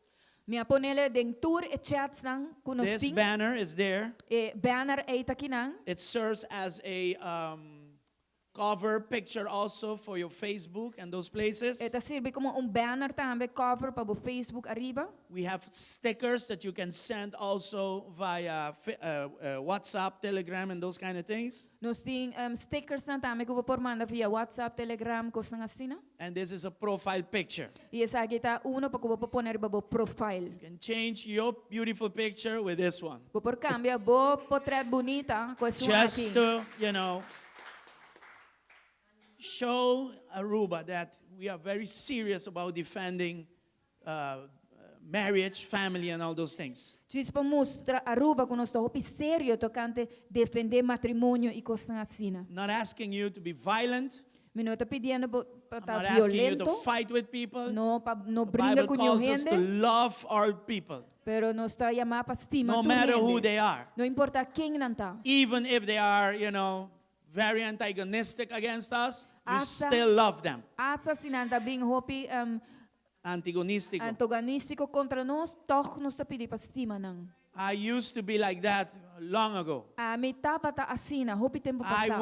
Minha ponele den tour e chats nang kuno This sting. banner is there. E banner e taki nang. It serves as a cover picture also for your Facebook and those places. Eta sirve como banner também cover para o Facebook arriba. We have stickers that you can send also via WhatsApp, Telegram, and those kind of things. Nós tem stickers na também que vou por manda via WhatsApp, Telegram, coisa assim, né? And this is a profile picture. E essa aqui tá uno para que vou poner para o profile. You can change your beautiful picture with this one. Vou por cambia, vou portrait bonita com essa Just aqui. to, show Aruba that we are very serious about defending marriage, family, and all those things. Diz para mostrar Aruba que nós estamos sério tocante defender matrimônio e coisas assim. Not asking you to be violent. Me não está pedindo para I'm estar not asking you to violento. fight with people. No, no The briga Bible com calls us to gente, love all people, pero nos está chamando para estimar no tu matter who gente. they are. Não importa quem não está. Even if they are, very antagonistic against us, you Hasta- still love them. Assassinando bem hopi Antagonístico. antagonístico contra nós, toch nos está pedindo para estimar não. I used to be like that long ago. A mi tapa ta asina, hopi tempo I passado.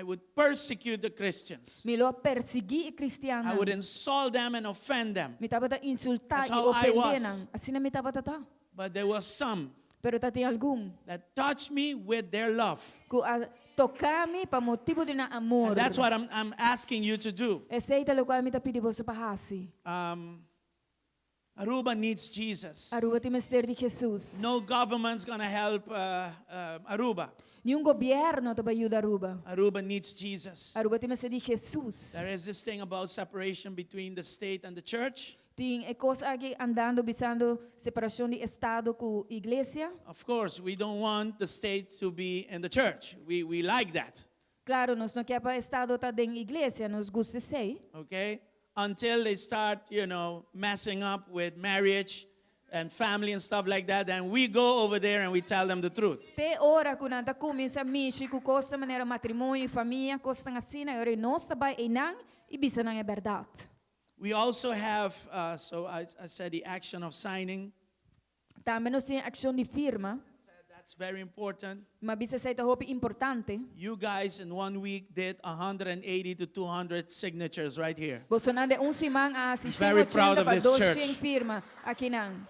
would persecute the Christians. Me lo persegui cristiano. I would insult them and offend them. Mi tapa ta insultar That's e how I was. ofender. Asina mi tapa ta. But there was some Pero ta tem algum that touched me with their love. que tocar-me para motivo de na amor. And that's what I'm asking you to do. Esse é o qual me tá pedindo você para hasi. Aruba needs Jesus. Aruba tem ser de Jesus. No government's going to help Aruba. Nenhum governo te vai ajudar Aruba. Aruba needs Jesus. Aruba tem ser de Jesus. There is this thing about separation between the state and the church. Tem coisa aqui andando visando separação de estado com igreja. Of course, we don't want the state to be in the church. We like that, Claro, nós não quer para estado tá dentro igreja, nos gusta sei. okay? Until they start, messing up with marriage and family and stuff like that, and we go over there and we tell them the truth. Te ora quando anda começa a mexer com coisa maneira matrimônio e família, coisa assim, e nós também e não e bisa não é verdade. We also have, so I said the action of signing. Também nós temos ação de firma. That It's very important. Maar bisa sa ito hopi importante. You guys in 1 week did 180 to 200 signatures right here. Bolsonaro simang si Very proud of this church. firma aqui nang.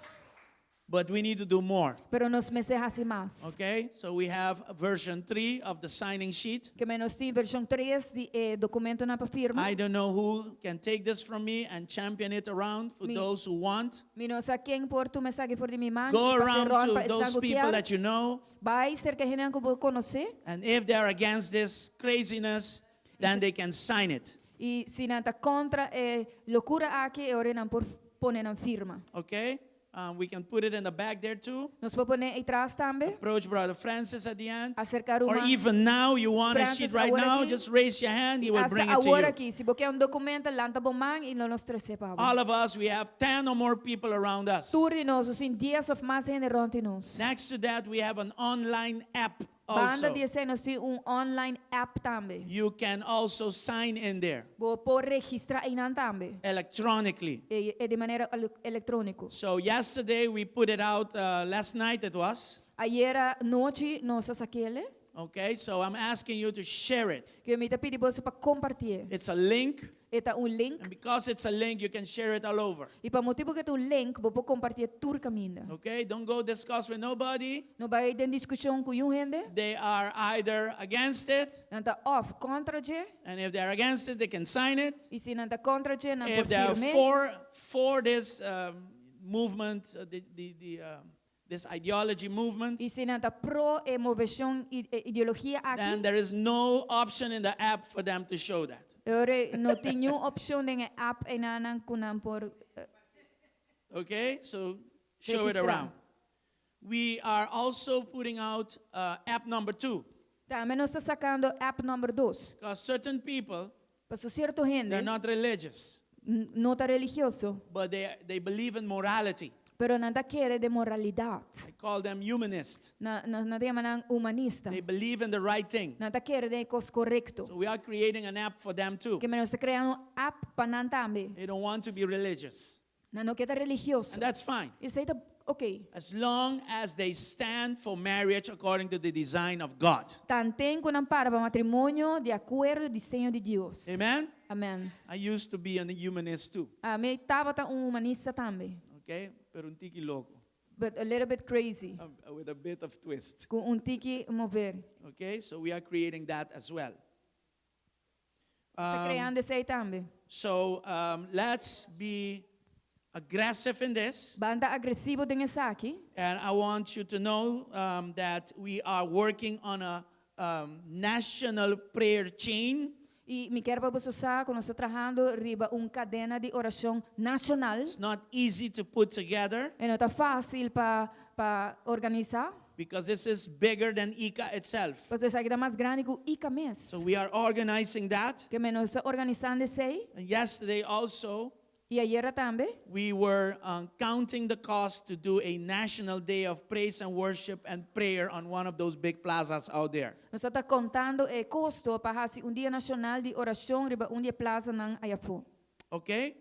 But we need to do more. Pero nos mesehasi mas. Okay? So we have version 3 of the signing sheet. Que menos tem versão 3 de documento na pa firma. I don't know who can take this from me and champion it around for those who want. Mino sa quem por tu mensagem for de mi man. Go around to those people that you know. Vai cerca hinan ko conhecer. And if they're against this craziness, then they can sign it. E se nanta contra loucura aqui, orenan por poner na firma. Okay? We can put it in the back there too. Nos pode poner atrás também. Approach Brother Francis at the end. Acercar Or uma. even now, you want a Francis, sheet right agora now, aqui. just raise your hand, he will bring it to Agora you. aqui, se você documento, lanta bom man e não nos tresepa. All of us, we have 10 or more people around us. Tudo nós, assim, dias of mais gente ronte nós. Next to that, we have an online app Banda also. de nós tem online app também. You can also sign in there Vou por registrar aí também. electronically. De maneira eletrônica. So yesterday, we put it out, last night it was. Ayer noite nós aquele Okay, so I'm asking you to share it. que eu me tá pedindo você para compartilhar. It's a link, Eta link and because it's a link, you can share it all over. e para motivo que tu link vou compartilhar tudo caminho. Okay, don't go discuss with nobody. Não vai ter discussão com um gente. They are either against it, Não tá off contra je and if they're against it, they can sign it. e se não tá contra je não If por they are firme. for this movement, this ideology movement, E se não tá pro moveção ideologia then aqui. there is no option in the app for them to show that. Ore não tem nenhuma opção em app e nanan kunam por Okay, so show it Registrar. around. We are also putting out app number 2, também nós está sacando app número 2. because certain people, Para certo gente they're not religious, não tá religioso, but they believe in morality. pero não tá querer de moralidade. I call them humanists. Não tem manang humanista. They believe in the right thing. Não tá querer de coisa correto. So we are creating an app for them too. Que menos se criando app para não também. They don't want to be religious. Não quer religioso. And that's fine. Isso aí tá ok. As long as they stand for marriage according to the design of God. Tantem que não para matrimônio de acordo com o desenho de Deus. Amen? Amém. I used to be a humanist too. A mim estava humanista também. Okay? Pero un tiki loco. But a little bit crazy. With a bit of twist. Com tiki mover. Okay? So we are creating that as well. Está criando isso aí também. So let's be aggressive in this. Banda agressivo dengan aqui. And I want you to know that we are working on a national prayer chain. E me quero para você saber que nós estamos trabalhando riba cadena de oração nacional. It's not easy to put together E não está fácil para organizar. because this is bigger than ICA itself. Você sabe que é mais grande que o ICA mês. So we are organizing that. Que nós estamos organizando isso aí. And yesterday also, E ayer também. we were counting the cost to do a national day of praise and worship and prayer on one of those big plazas out there. Nós estamos contando o custo para fazer dia nacional de oração riba dia plaza nan Ayafu. Okay?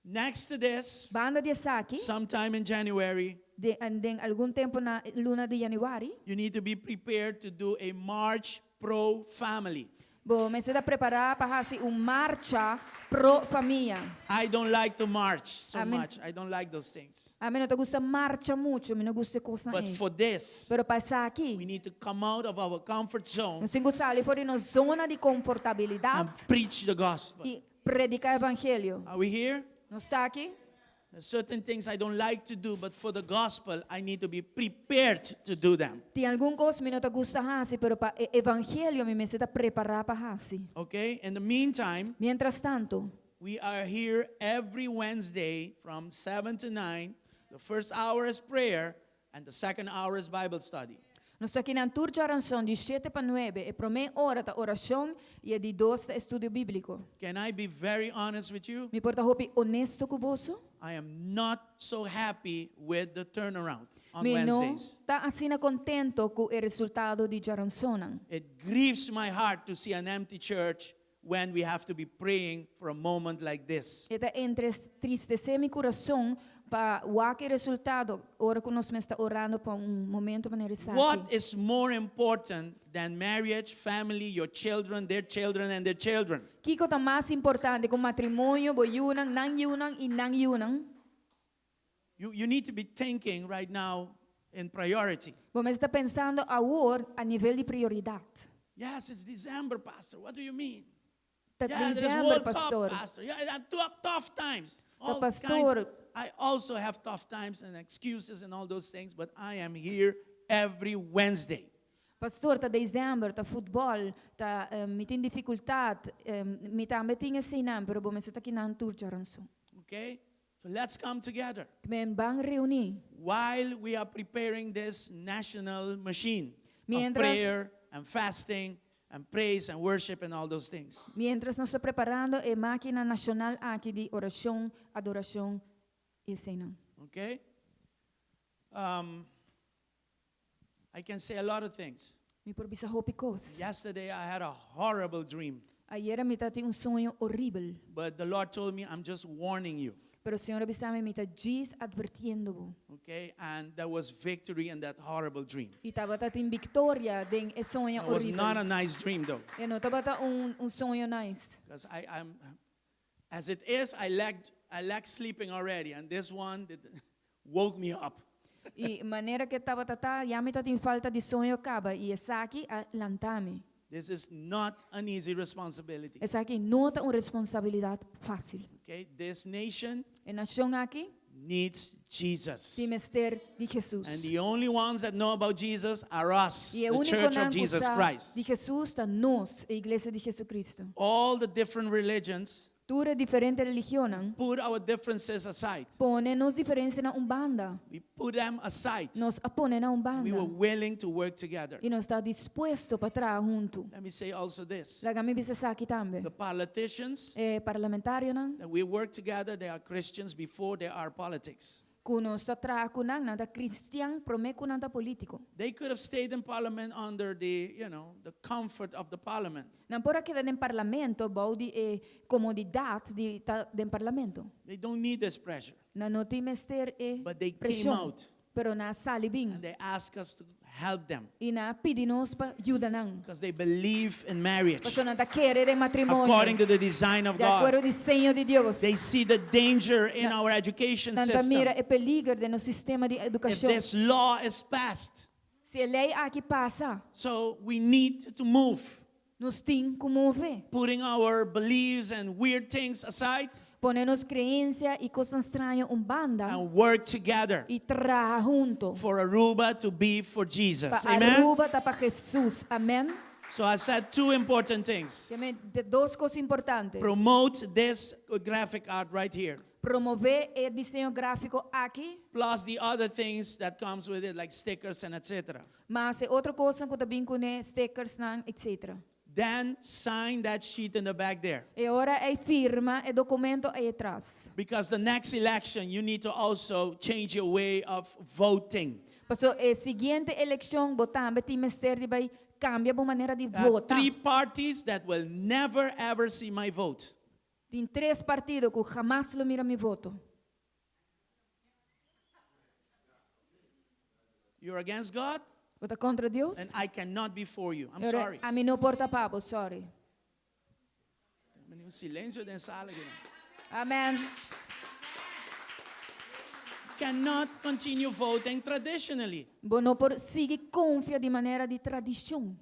Next to this, Banda de aqui. sometime in January, De algum tempo na luna de januário. you need to be prepared to do a March Pro Family. Bom, me está preparar para fazer marcha pro família. I don't like to march so Amen. much. I don't like those things. A mim não te gusta marcha muito, me não gusta coisa But aí. for this, Pero para we aqui, need to come out of our comfort zone nós temos que sair fora da zona de and confortabilidade preach the gospel. e predicar o evangelho. Are we here? Não está aqui? There's certain things I don't like to do, but for the gospel, I need to be prepared to do them. Tem alguma coisa que me não te gusta fazer, pero para o evangelho me necessita preparar para fazer. Okay? In the meantime, Mientras tanto, we are here every Wednesday from 7 to 9. The first hour is prayer, and the second hour is Bible study. nós estamos aqui na turma de oração de 7 para 9, e para meia hora da oração e de 2 de estudo bíblico. Can I be very honest with you? Me porta roupa honesto com você? I am not so happy with the turnaround on Me não Wednesdays. está assim contento com o resultado de oração. It grieves my heart to see an empty church when we have to be praying for a moment like this. Eta entristecer meu coração Pa waki resultado, ora que nós está orando para momento maneira What is more important than marriage, family, your children, and their children? Kiko tá mais importante que o matrimônio, boyunang, nang yunang e nang yunang. You need to be thinking right now in priority. Vamos estar pensando agora a nível de prioridade. Yes, it's December, Pastor. What do you mean? Tá Yeah, there's dizendo, World pastor. Cup, Pastor. Yeah, there are tough times. Tá, All pastor. kinds. I also have tough times and excuses and all those things, but I am here every Wednesday. Pastor, tá dezembro, tá futebol, tá me tem dificuldade, me também tinha sinam, pero vamos estar aqui na turcharanço. Okay? So let's come together Men bang reunir. while we are preparing this national machine of Mientras- prayer and fasting and praise and worship and all those things. Mientras nós estamos preparando a máquina nacional aqui de oração, adoração e sinam. Okay? I can say a lot of things. Me por bisa hopicos. Yesterday I had a horrible dream, Ayer me tati sonho horrível, but the Lord told me, I'm just warning you. pero o Senhor avisame me tá diz advertindo-vos. Okay? And there was victory in that horrible dream. E tava tatin victoria den e sonho It was not a horrível. nice dream though. E não tava tá sonho nice. Because I'm as it is, I lack sleeping already, and this one woke me up. E maneira que tava tata, já me tatin falta de sonho acaba e essa aqui lantame. This is not an easy responsibility. Essa aqui não tá uma responsabilidade fácil. Okay? This nation E nação aqui needs Jesus. tem mestre de Jesus. And the only ones that know about Jesus are us, E the o único Church não of Jesus sabe Christ. de Jesus está nós, a igreja de Jesus Cristo. All the different religions Tura diferente religião, put our differences aside. pone nos diferença na umbanda. We put them aside. Nos apone na umbanda. We were willing to work together. E nós está disposto para trabalhar junto. Let me say also this. Lagami bisa sa aqui também. The politicians Parlamentário não, that we work together, they are Christians before they are politics. kuno sa trabalho kunang nada Christian, prome kunang ta político. They could have stayed in parliament under the, the comfort of the parliament. Não pora quedar em parlamento, bau de comodidade de den parlamento. They don't need this pressure. Não tem mestre But they came pressão. out Pero na sali bem. and they ask us to help them E na pedinos pa ajuda nang. because they believe in marriage Paso na ta querer de matrimônio. according to the design of De acordo God. ao desenho de Deus. They see the danger in our education Tanta system. mira e peligro de no sistema de If educação. this law is passed, Se a lei aqui passa, so we need to move, nos tem como ver. putting our beliefs and weird things aside Ponernos crença e coisas estranhas banda and work together e trabalhar junto. for Aruba to be for Jesus. Para Amen? Aruba tá para Jesus. Amém. So I said two important things. De duas coisas importantes. Promote this graphic art right here, Promover o desenho gráfico aqui, plus the other things that comes with it, like stickers and etc. mas é outra coisa que também com stickers, etc. Then sign that sheet in the back there. E ora é firma e documento aí atrás. Because the next election, you need to also change your way of voting. Passo a seguinte eleição, botar, tem mestre de vai cambia a maneira de There are votar. 3 parties that will never ever see my vote. Tem 3 partidos que jamais lo mira mi voto. You're against God, Vota contra Deus? and I cannot be for you. I'm Ora, sorry. a mim não porta papo, sorry. Um silêncio dentro da sala aqui, não. Amém. Cannot continue voting traditionally. Bom, não por seguir confia de maneira de tradição.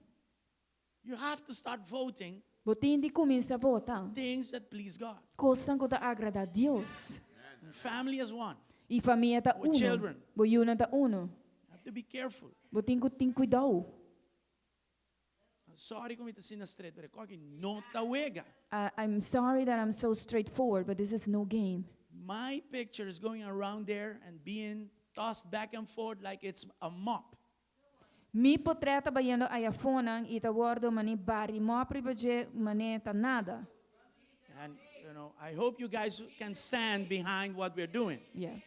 You have to start voting Botin de começar a votar. things that please God. Coisa que agrada a Deus. And family is one. E família tá With children. Boiuna tá uno. You have to be careful. Botin que tem cuidado. I'm sorry kung ito sinastret, pero kung no tawega. I'm sorry that I'm so straightforward, but this is no game. My picture is going around there and being tossed back and forth like it's a mop. Mi potreta bayando ayafonan ita wardo mani bari mo pribaje maneta nada. And, I hope you guys can stand behind what we're doing. Yes.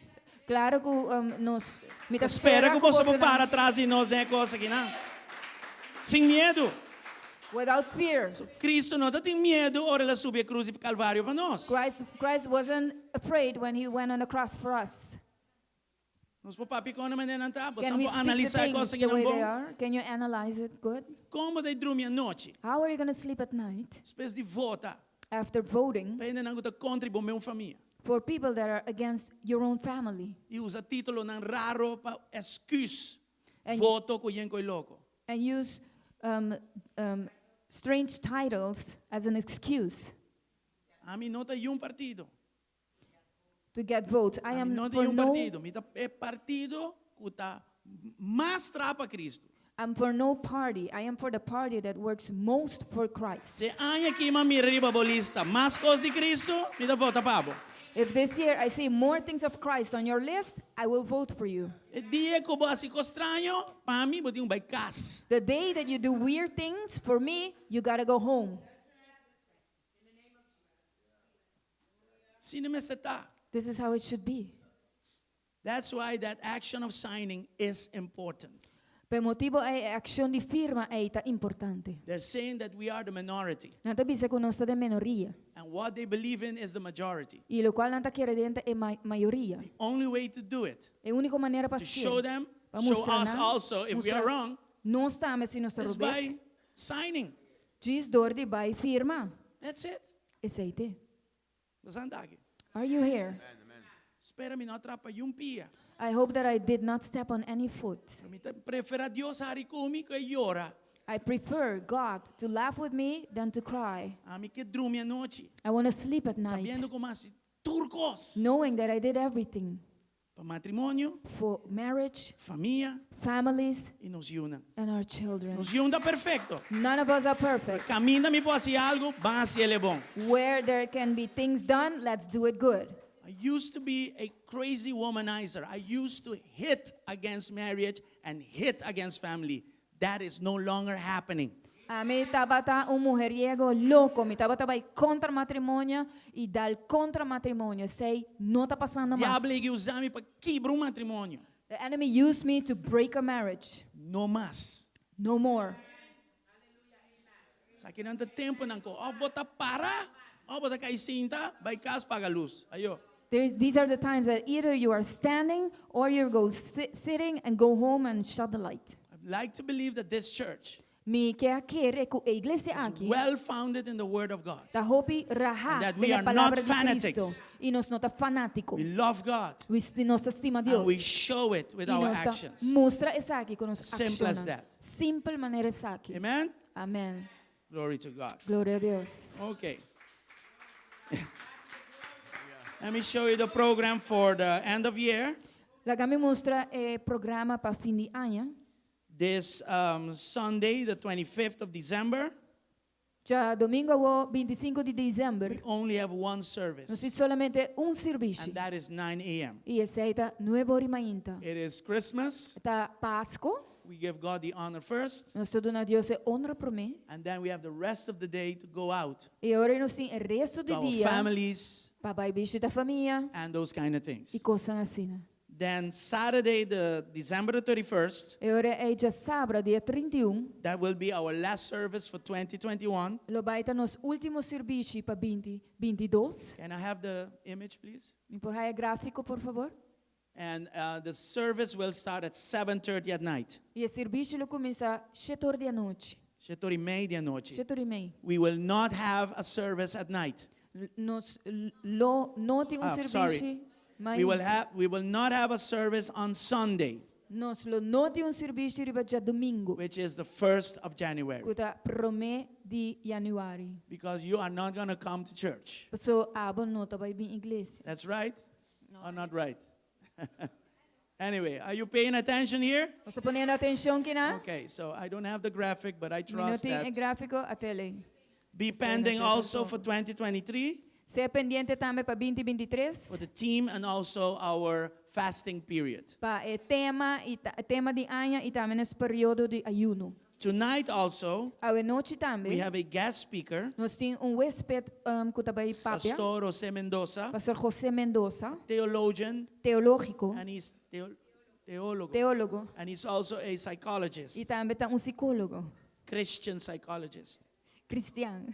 Claro que nos mita Espera que você coisa para atrás e nós é coisa aqui, não? Sem medo. without fear. Cristo não tem medo, ora ele subiu a cruz e calvário para nós. Christ wasn't afraid when he went on the cross for us. Nós po papi ko naman din ang tabo. Can Saan we po speak analisar the ko things sa the way they ginambong? are? Can you analyze it good? Como dai drumi a noite? How are you going to sleep at night Spes de vota. after voting Para não guta contribuir meu família. for people that are against your own family? E usa título ng raro pa excuse. And- Voto ko yen ko loco. And use strange titles as an excuse Ami nota yung partido. to get votes. I Ami am nota for yung no, partido. Mita é partido kuta mas trapa Cristo. I'm for no party. I am for the party that works most for Christ. Se anya aqui mamira riba bolista, mas cos de Cristo, mita vota pabo. If this year I see more things of Christ on your list, I will vote for you. E dia ko ba si estranho, pa mi boti um by cas. The day that you do weird things, for me, you gotta go home. Sino me seta? This is how it should be. That's why that action of signing is important. Per motivo ay action di firma ay ita importante. They're saying that we are the minority. Nata bisa ko nosta de minoria. And what they believe in is the majority. Y lo cual nata credente è mayoría. The only way to do it, E única maneira para to show them, Pa show mostrar us na- also if we are mostrar- wrong, Não estamos se nós is robes. by signing. Diz dor de vai firma. That's it. Aceite. Basandagi. Are you here? Espera mi não atrapa yung pia. I hope that I did not step on any foot. Mi prefera Dios hari kumi que llora. I prefer God to laugh with me than to cry. Ami que drumi a noite. I want to sleep at night, Sabiendo como assim, turcos. knowing that I did everything Para matrimônio, for marriage, família families, e nos unam. and our children. Nos unam perfeito. None of us are perfect. Caminha me pode fazer algo, vai ele é bom. Where there can be things done, let's do it good. I used to be a crazy womanizer. I used to hit against marriage and hit against family. That is no longer happening. A mí estaba mujeriego loco, me estaba contra matrimonio y dar contra matrimonio. Sei, não está passando mais. Diabo que usar me para quebrar matrimônio. The enemy used me to break a marriage. No mais. No more. Sa que não tem tempo não ko. Bota para. Bota cai cinta, vai casa paga luz. Ayo. These are the times that either you are standing or you go sitting and go home and shut the light. I'd like to believe that this church Mi quer querer que a iglesia is aqui well founded in the word of God. da hopi raha And that we da are palavra not de fanatics. Cristo e nós não tá fanático. We love God. Nós estima And Deus. we show it with E our nós tá actions. mostra essa aqui com nossa Simple as ação. that. Simple maneira essa aqui. Amen? Amém. Glory to God. Glória a Deus. Okay. Let me show you the program for the end of year. Lá me mostra programa para fim de ano. This Sunday, the 25th of December, Já domingo o 25 de dezembro, we only have one nós service, temos solamente serviço. and that is 9 a.m. E esse aí está 9h30. It is Christmas. Está Páscoa. We give God the honor first, Nós estamos a Deus honra para mim. and then we have the rest of the day to go out E agora nós temos o resto to do our dia families para ir visitar a família and those kind of things. e coisas assim. Then Saturday, the December 31st, E agora é dia sábado, dia 31. that will be our last service for 2021. Lo vai estar nos últimos serviços para 2022. Can I have the image, please? Me por aí gráfico, por favor. And the service will start at 7:30 at night. E o serviço lo começa às 7h da noite. 7:30 da noite. 7h30. We will not have a service at night. Nós não temos serviço. Sorry. We will not have a service on Sunday, Nós não temos serviço riba dia domingo. which is the 1st of January, Kuta prome de januário. because you are not going to come to church. So abo não tá vai vir igreja. That's right? Or not right? Anyway, are you paying attention here? Você ponendo atenção aqui na? Okay, so I don't have the graphic, but I trust Minutinho that. gráfico a tele. Be pending also for 2023 Se é pendiente também para for 2023. the team and also our fasting period. Para o tema de ano e também nesse período de ayuno. Tonight also, A noite we também, have a guest speaker, nós temos huésped que também papia, Pastor Jose Mendoza, Pastor José Mendoza, theologian, teológico, and he's theologo. teólogo, And he's also a psychologist, e também está psicólogo, Christian psychologist. cristiano.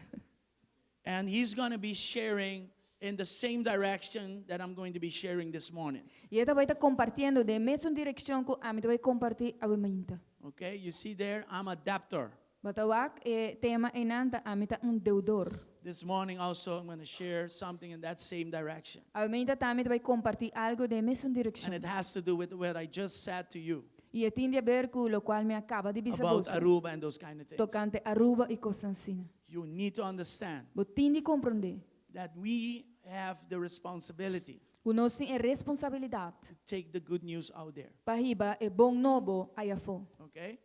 And he's going to be sharing in the same direction that I'm going to be sharing this morning. E esta vai estar compartilhando de mesma direção que a mim vai compartilhar a minha. Okay, you see there, I'm a debtor. Batawak tema enanta a mim deudor. This morning also, I'm going to share something in that same direction. A minha também vai compartilhar algo de mesma direção. And it has to do with what I just said to you E tem a ver com o qual me acaba de dizer about Aruba and those kind of things. tocante Aruba e coisas assim. You need to understand Você tem de compreender. that we have the responsibility O nosso tem a responsabilidade to take the good news out there. para riba é bom novo aí fora. Okay?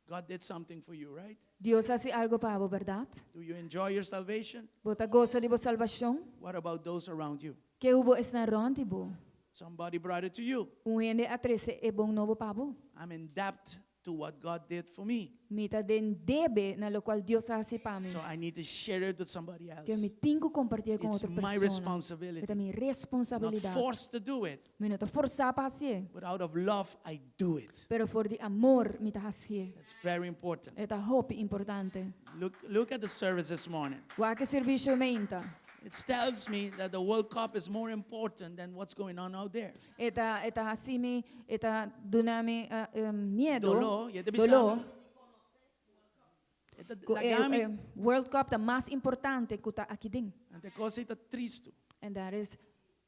God did something for you, right? Deus faz algo para a verdade. Do you enjoy your salvation? Você gosta de sua salvação? What about those around you? Que o bo está ronde bo. Somebody brought it to you. Gente atrese é bom novo para bo. I'm in debt to what God did for me. Mita den debe na lo qual Deus faz para mim. So I need to share it with somebody Que me else. tenho que compartilhar com It's outra my pessoa. responsibility. É minha Not responsabilidade. forced to do it, Me não estou forçar para fazer, but out of love, I do it. pero por de amor me está fazendo. That's very important. É ta hope importante. Look at the service this morning. O que serviço menta? It tells me that the World Cup is more important than what's going on out there. Eta assim me eta dunami medo. Dolo, yete Dolo. bisano. Ita lagamit. World Cup é mais importante que está aqui dentro. Ante cosa ita tristo. And that is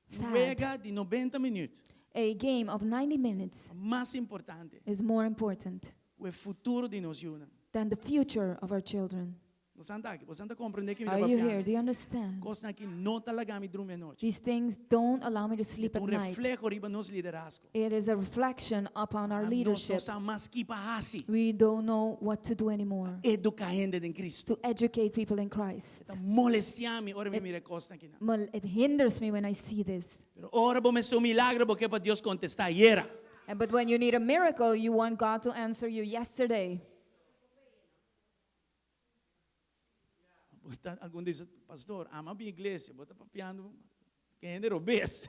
sad. Juega de 90 minutos. A game of 90 minutes Más importante. is more important O futuro de nos yuna. than the future of our children. Você anda compreender que Are you here? Do you understand? Coisa que não tá lagamit dorme à noite. These things don't allow me to sleep at night. Reflejo riba nos liderazgo. It is a reflection upon our leadership. Nós mais que para We don't know what to do anymore educar gente em Cristo. to educate people in Christ. Tá molestiame, ora me mira costa aqui não. Well, it hinders me when I see this. Pero ora bom este milagre porque para Deus contestar era. But when you need a miracle, you want God to answer you yesterday. Algum diz, pastor, ama a igreja, bota papiando, que gente obese.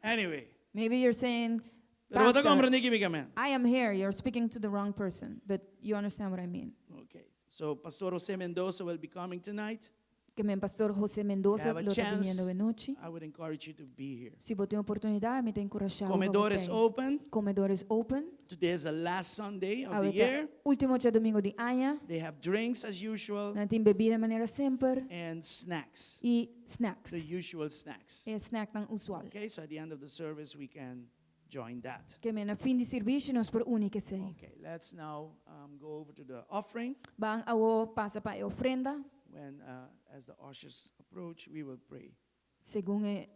Anyway, Maybe you're saying, pero bota Pastor, compreender químicamente. I am here. You're speaking to the wrong person, but you understand what I mean. Okay, so Pastor Jose Mendoza will be coming tonight. Que meu pastor José Mendoza Have a lo está chance. viniendo de noche. I would encourage you to be here. Se você tem oportunidade, me tem encorajado. Comedores open. Comedores open. Today is the last Sunday of the Ahorita, year. último dia domingo de ano. They have drinks as usual Nós tem bebida de maneira sempre. and snacks, E snacks. the usual snacks. É snack tão usual. Okay, so at the end of the service we can join that. Que na fim de serviço nós por única sei. Okay, let's now go over to the offering. Bang awo passa para a ofrenda. When as the ushers approach, we will pray. Segundo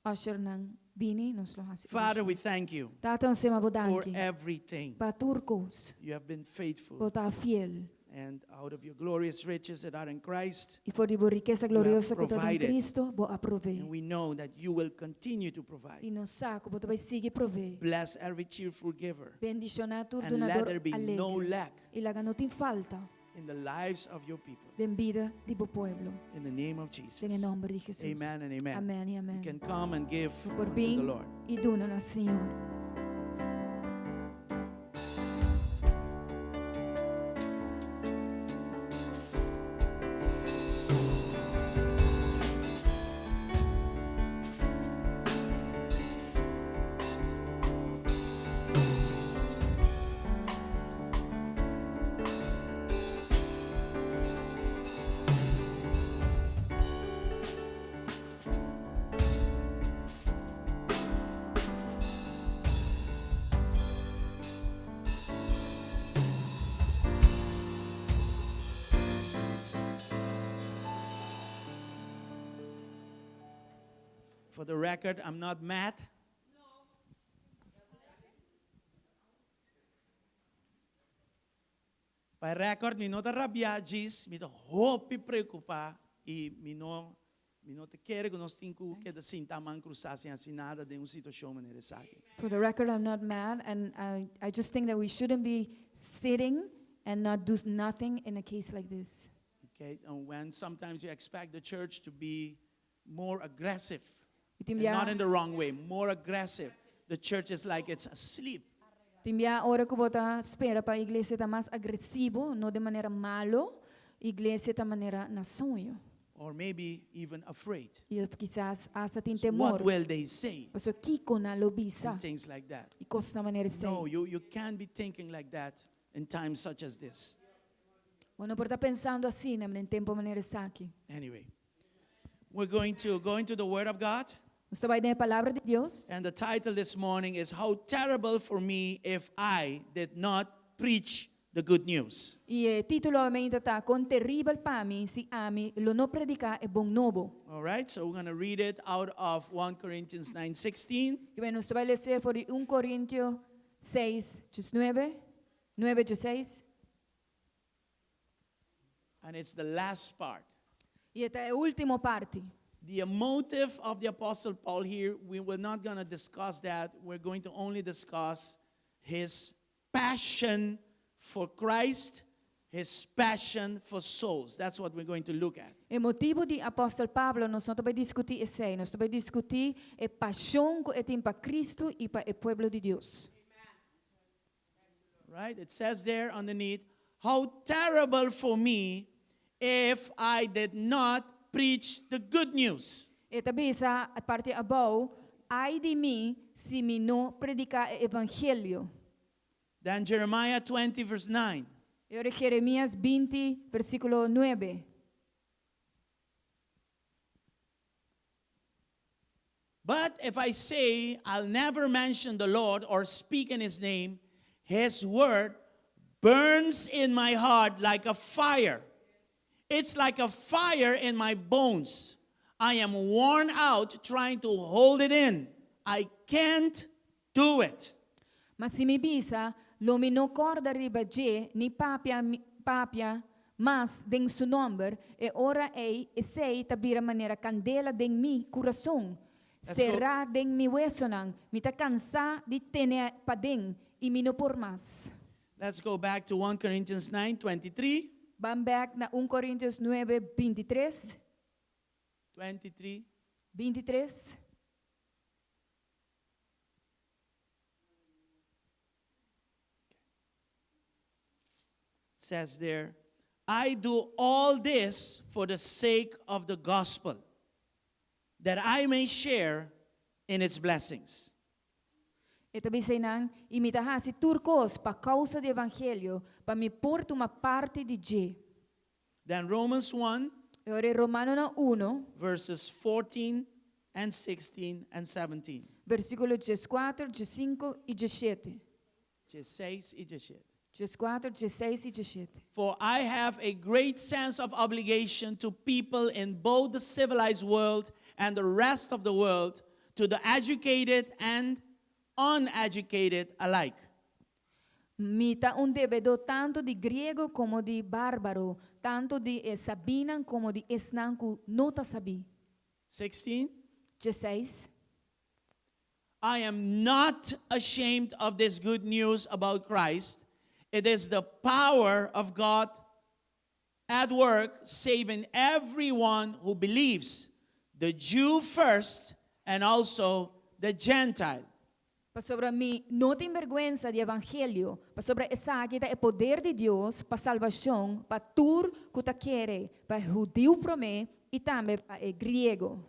usher ng bini, nós lo hasi. Father, we thank you Tatang sema for bodanki. everything. Paturkos. You have been faithful, Bota fiel. and out of your glorious riches that are in Christ, E for di bo riqueza gloriosa que está em provided. Cristo, bo aprove. and we know that you will continue to provide. E não saco, bota vai seguir prove. Bless every cheerful giver, Bendicionar tudo and let donador there be no alegre. lack E lá não tem falta in the lives of your people. de vida de bo pueblo. In the name of Jesus. Em nome de Jesus. Amen and amen. Amém e You amém. can come and give Por unto bem the Lord. e duna na Senhor. For the record, I'm not mad. Para record, mi nota rabiagis, mi to hopi preocupar e mi no te quer que nós temos que assim taman cruzar sem assim nada de uma situação maneira sabe. For the record, I'm not mad, and I just think that we shouldn't be sitting and not do nothing in a case like this. Okay, and when sometimes you expect the church to be more aggressive, and Timbia, not in the wrong way, more aggressive. The church is like it's asleep. timbia hora que bota espera para a igreja estar mais agressivo, não de maneira malo, igreja de maneira na sonho. or maybe even afraid. E quizás hasta tem So temor. what will they say? Paso kiko na lobisa. And things like that. E costa maneira sei. No, you can't be thinking like that in times such as this. Ono por tá pensando assim, né, em tempo maneira aqui. Anyway, we're going to go into the Word of God. Você vai ler a palavra de Deus. And the title this morning is How Terrible for Me If I Did Not Preach the Good News. E o título aumenta tá com terrível para mim se ami lo não predicar é bom novo. All right, so we're going to read it out of 1 Corinthians 9:16. E bem, você vai ler por 1 Coríntios 6:9, 9:6. And it's the last part. E esta é a última parte. The motive of the Apostle Paul here, we're not going to discuss that. We're going to only discuss his passion for Christ, his passion for souls. That's what we're going to look at. O motivo de apóstolo Pablo nós não vai discutir esse, nós vai discutir a paixão que tem para Cristo e para o povo de Deus. Right? It says there underneath, how terrible for me if I did not preach the good news. E também a parte abaixo, ai de mim se me não predicar o evangelho. Then Jeremiah 20 verse 9. E ora Jeremias 20, versículo 9. But if I say I'll never mention the Lord or speak in his name, his word burns in my heart like a fire. It's like a fire in my bones. I am worn out trying to hold it in. I can't do it. Mas se me bisa, lo me não corda riba je, ni papia, mas den su nombre, e ora ei, e sei tabira maneira candela den mi coração. Será den mi huesonan, mi ta cansa de tener pa den, e mi no por mas. Let's go back to 1 Corinthians 9:23. Van back na 1 Coríntios 9, 23. 23. 23. Says there, I do all this for the sake of the gospel, that I may share in its blessings. E tabi say nang, imitaha si turcos pa causa de evangelho, pa mi porto uma parte de je. Then Romans 1, E ora Romano na 1, verses 14 and 16 and 17. versículo 14, 15 e 17. 16 y 17. 14, 16 e 17. For I have a great sense of obligation to people in both the civilized world and the rest of the world, to the educated and uneducated alike. Mita un devedo tanto di griego como di barbaro, tanto di sabinan como di esnanku nota sabi. 16. 16. I am not ashamed of this good news about Christ. It is the power of God at work, saving everyone who believes, the Jew first and also the Gentile. Pa sobre mi não tem vergüenza de evangelho, pa sobre essa que é poder de Deus para salvação, para tur que ta quere, para judeu promé e também para griego.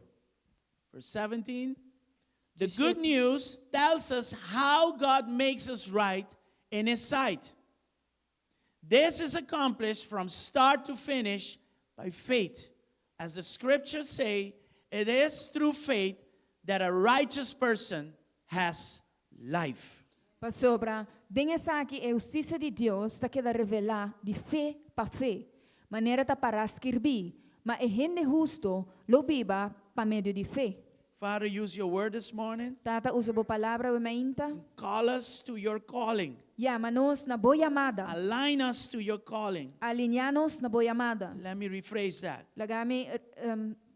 Verse 17. The good news tells us how God makes us right in His sight. This is accomplished from start to finish by faith. As the scriptures say, it is through faith that a righteous person has life. Pa sobra, den essa aqui é a justiça de Deus, ta queda revelar de fé para fé, maneira ta para escrever, mas é gente justo, lo viva pa meio de fé. Father, use your word this morning. Tata usa a palavra o mainta. Call us to your calling. Llama-nos na boa amada. Align us to your calling. Alinha-nos na boa amada. Let me rephrase that. Lagami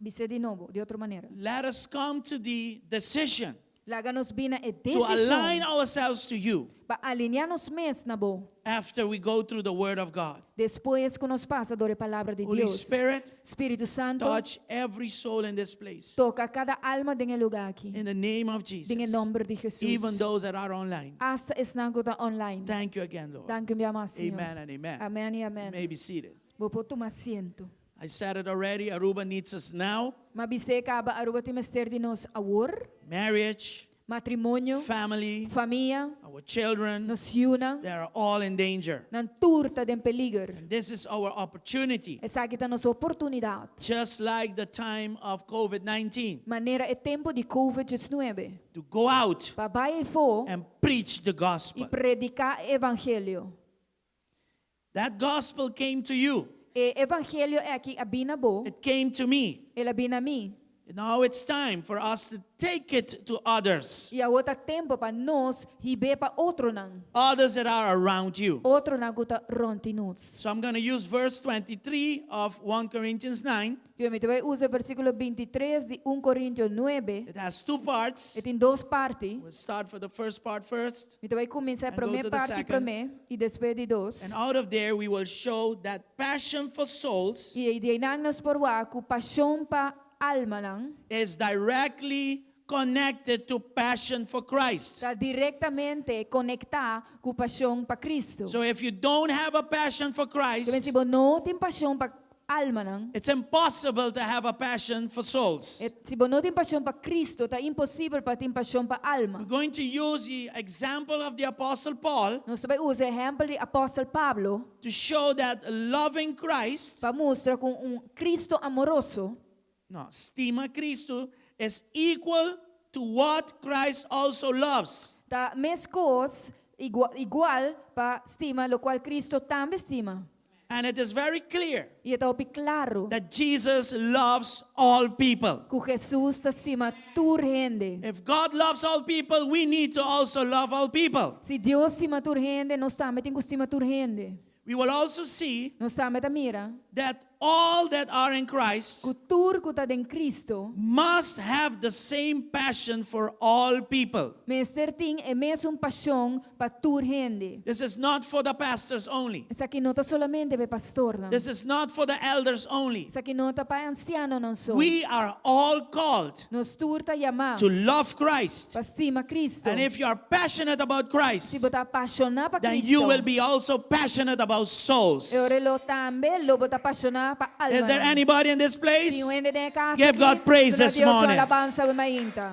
dizer de novo, de outra maneira. Let us come to the decision Laga-nos bina e to align decisão ourselves to you para alinhar-nos mes na boa. after we go through the word of God. Depois que nos passa a palavra de Holy Deus. Spirit, Espírito Santo, touch every soul in this place. toca cada alma em lugar aqui. In the name of Em Jesus. nome de Jesus. Even those that are online. Hasta esnango da online. Thank you again, Lord. Danke, meu amado Senhor. Amen and amen. Amém e You amém. may be seated. Vou pôr tomar assento. I said it already, Aruba needs us now. Mabise ka ba Aruba ti mester di nos awor, Marriage, matrimonyo, family, família, our children, nos yuna, they are all in danger. nan turta den peligro. And this is our opportunity. Essa kita nos oportunidade. Just like the time of COVID-19, Maneira é tempo de COVID-19. to go out Pa vai fo and preach the e gospel. predicar evangelho. That gospel came to you. E evangelho é aqui abinabo, It came to me. ela bina mi. Now it's time for us to take it to others. E a outra tempo para nós ribe para outro nan. Others that are around you. Outro nan guta ronti nos. So I'm going to use verse 23 of 1 Corinthians 9. Piamente vai usar versículo 23 de 1 Coríntios 9. It has two parts. E tem duas partes. We'll start for the first part first. Então vai começar a And go primeira to the parte second. primeiro e depois de dois. And out of there we will show that passion for souls E aí de nós por waku paixão para alma lang is directly connected to passion for Christ. está diretamente conectar com paixão para Cristo. So if you don't have a passion for Kaya Christ, se não tem paixão para alma lang, it's impossible to have a passion for souls. se não tem paixão para Cristo, está impossível para ter paixão para alma. We're going to use the example of the Apostle Paul Nós vai usar o exemplo de apóstolo Pablo to show that loving Christ, para mostrar com Cristo amoroso, estima Cristo, is equal to what Christ also loves. tá mescos igual para estima lo qual Cristo também estima. And it is very clear E está bem claro that Jesus loves all people. que Jesus está acima tur gente. If God loves all people, we need to also love all people. Se Deus estima tur gente, nós também temos que estima tur gente. We will also see Nós também tá mira that all that are in Christ que tur que está em Cristo, must have the same passion for all people. mas tem é mesmo paixão para tur gente. This is not for the pastors only. Isso aqui não está solamente para pastor, não. This is not for the elders only. Isso aqui não está para anciano, não só. We are all called Nós tur tá chamado to love Christ. para estima Cristo. And if you are passionate about Se Christ, você está apaixonado para then Cristo, you will be also passionate about souls. eu relo também, lo está apaixonado para alma. Is there anybody in this place? Sim, gente de casa Give aqui, God praise dona this Deus morning. alabanza e mainta.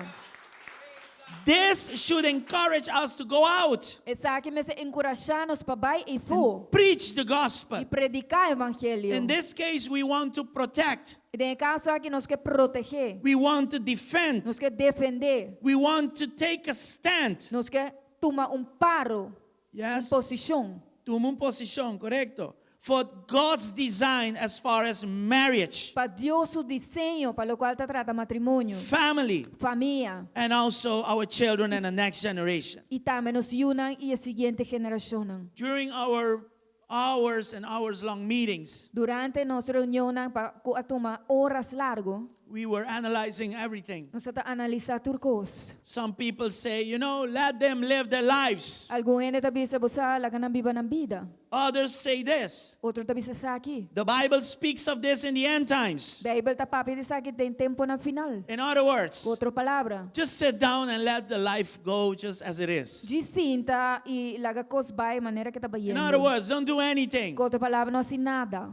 This should encourage us to go out Essa aqui me encorajar-nos para vai e for preach the e gospel. predicar o evangelho. In this case, we want to protect. E nesse caso aqui nós quer proteger, We want to defend. nós quer defender, We want to take a stand. nós quer tomar paro, Yes. posição. Toma uma posição, correcto. For God's design as far as marriage, Para Deus o desenho para o qual está trata matrimônio, family, família and also our children and the next generation. e também nos unam e a seguinte geração. During our hours and hours long meetings, Durante nossa reunião para tomar horas largo, we were analyzing everything. nós está analisar turcos. Some people say, let them live their lives. Algum gente está bisa bosa laga ng biba ng vida. Others say this. Outro está bisa sa aqui. The Bible speaks of this in the end times. Bible está papi di sa aqui tem tempo na final. In other words, Outra palavra. just sit down and let the life go just as it is. Gisinta e laga cosbay maneira que está In other bayendo. words, don't do anything. Outra palavra não assim nada.